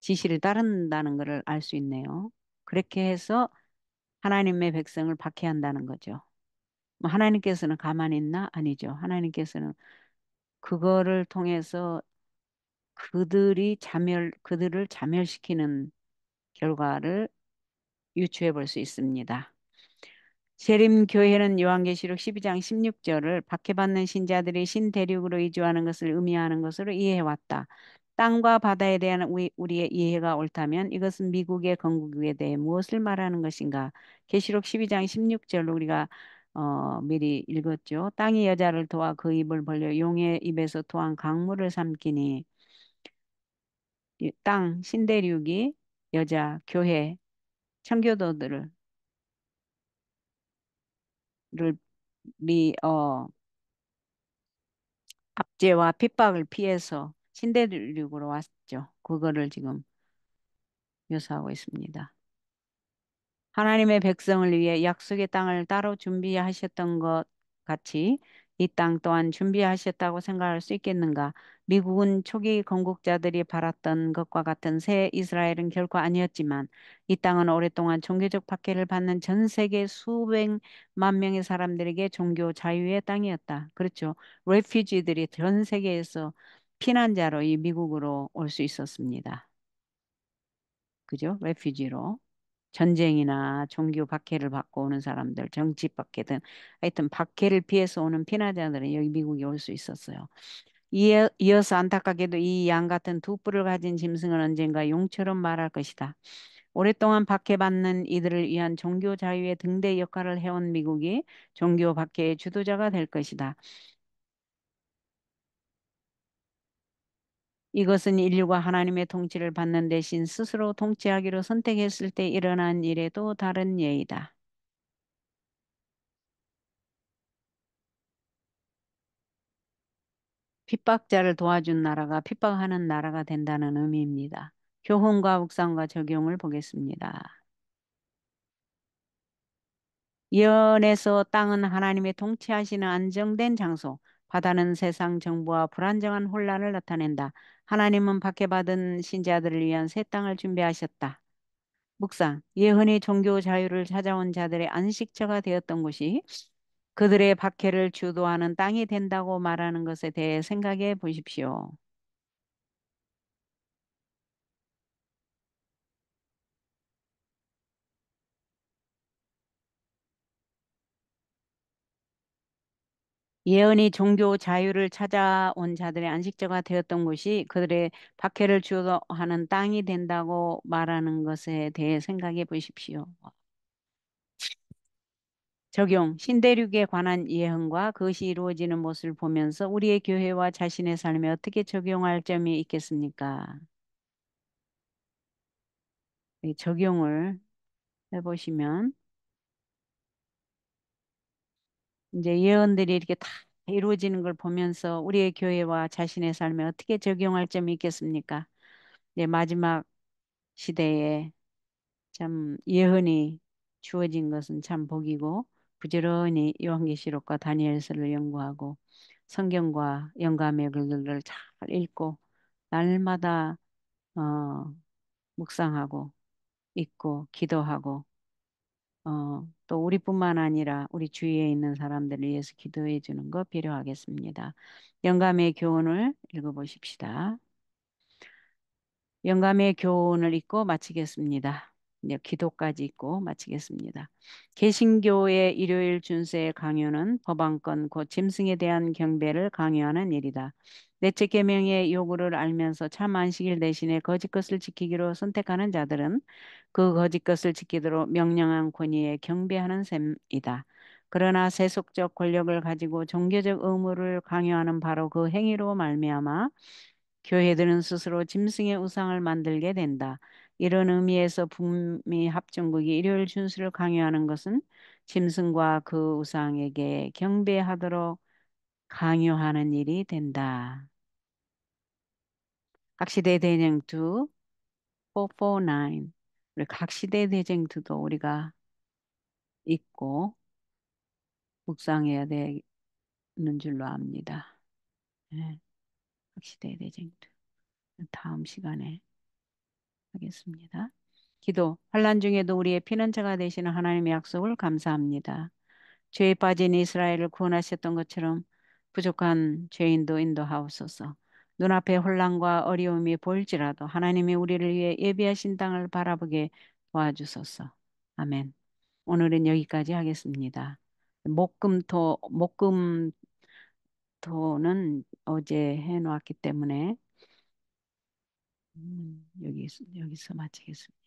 지시를 따른다는 것을 알 수 있네요. 그렇게 해서 하나님의 백성을 박해한다는 거죠. 뭐 하나님께서는 가만히 있나? 아니죠. 하나님께서는 그거를 통해서 그들을 자멸시키는 결과를 유추해 볼 수 있습니다. 재림교회는 요한계시록 12장 16절을 박해받는 신자들이 신대륙으로 이주하는 것을 의미하는 것으로 이해해왔다. 땅과 바다에 대한 우리의 이해가 옳다면 이것은 미국의 건국에 대해 무엇을 말하는 것인가? 계시록 12장 16절 우리가 미리 읽었죠. 땅이 여자를 도와 그 입을 벌려 용의 입에서 토한 강물을 삼키니 이 땅, 신대륙이 여자, 교회, 청교도들을 압제와 핍박을 피해서 신대륙으로 왔죠. 그거를 지금 묘사하고 있습니다. 하나님의 백성을 위해 약속의 땅을 따로 준비하셨던 것 같이 이 땅 또한 준비하셨다고 생각할 수 있겠는가? 미국은 초기 건국자들이 바랐던 것과 같은 새 이스라엘은 결코 아니었지만 이 땅은 오랫동안 종교적 박해를 받는 전 세계 수백만 명의 사람들에게 종교 자유의 땅이었다. 그렇죠. 레퓨지들이 전 세계에서 피난자로 이 미국으로 올 수 있었습니다. 그죠? 레퓨지로. 전쟁이나 종교 박해를 받고 오는 사람들, 정치 박해든 하여튼 박해를 피해서 오는 피난자들은 여기 미국에 올 수 있었어요. 이어서 안타깝게도 이 양 같은 두 뿔을 가진 짐승은 언젠가 용처럼 말할 것이다. 오랫동안 박해받는 이들을 위한 종교 자유의 등대 역할을 해온 미국이 종교 박해의 주도자가 될 것이다. 이것은 인류가 하나님의 통치를 받는 대신 스스로 통치하기로 선택했을 때 일어난 일에도 다른 예이다. 핍박자를 도와준 나라가 핍박하는 나라가 된다는 의미입니다. 교훈과 묵상과 적용을 보겠습니다. 예언에서 땅은 하나님의 통치하시는 안정된 장소, 바다는 세상 정부와 불안정한 혼란을 나타낸다. 하나님은 박해받은 신자들을 위한 새 땅을 준비하셨다. 묵상, 예언이 종교 자유를 찾아온 자들의 안식처가 되었던 곳이 그들의 박해를 주도하는 땅이 된다고 말하는 것에 대해 생각해 보십시오. 예언이 종교 자유를 찾아온 자들의 안식처가 되었던 곳이 그들의 박해를 주도하는 땅이 된다고 말하는 것에 대해 생각해 보십시오. 적용, 신대륙에 관한 예언과 그것이 이루어지는 모습을 보면서 우리의 교회와 자신의 삶에 어떻게 적용할 점이 있겠습니까? 이 적용을 해보시면 이제 예언들이 이렇게 다 이루어지는 걸 보면서 우리의 교회와 자신의 삶에 어떻게 적용할 점이 있겠습니까? 네, 마지막 시대에 참 예언이 주어진 것은 참 복이고 부지런히 요한계시록과 다니엘서를 연구하고 성경과 영감의 글들을 잘 읽고 날마다 어, 묵상하고 읽고 기도하고 또 우리뿐만 아니라 우리 주위에 있는 사람들을 위해서 기도해 주는 거 필요하겠습니다. 영감의 교훈을 읽어보십시다. 영감의 교훈을 읽고 마치겠습니다. 이제 기도까지 읽고 마치겠습니다. 개신교의 일요일 준수의 강요는 법안권 곧 짐승에 대한 경배를 강요하는 일이다. 넷째 계명의 요구를 알면서 참 안식일 대신에 거짓 것을 지키기로 선택하는 자들은 그 거짓 것을 지키도록 명령한 권위에 경배하는 셈이다. 그러나 세속적 권력을 가지고 종교적 의무를 강요하는 바로 그 행위로 말미암아 교회들은 스스로 짐승의 우상을 만들게 된다. 이런 의미에서 북미 합중국이 일요일 준수를 강요하는 것은 짐승과 그 우상에게 경배하도록 강요하는 일이 된다. 각시대 대쟁투 449 우리 각시대 대쟁투도 우리가 읽고 묵상해야 되는 줄로 압니다. 네, 각시대 대쟁투 다음 시간에 하겠습니다. 기도, 환난 중에도 우리의 피난처가 되시는 하나님의 약속을 감사합니다. 죄에 빠진 이스라엘을 구원하셨던 것처럼 부족한 죄인도 인도하옵소서. 눈앞에 혼란과 어려움이 보일지라도 하나님이 우리를 위해 예비하신 땅을 바라보게 도와주소서. 아멘. 오늘은 여기까지 하겠습니다. 목금토는 어제 해놓았기 때문에 여기서 마치겠습니다.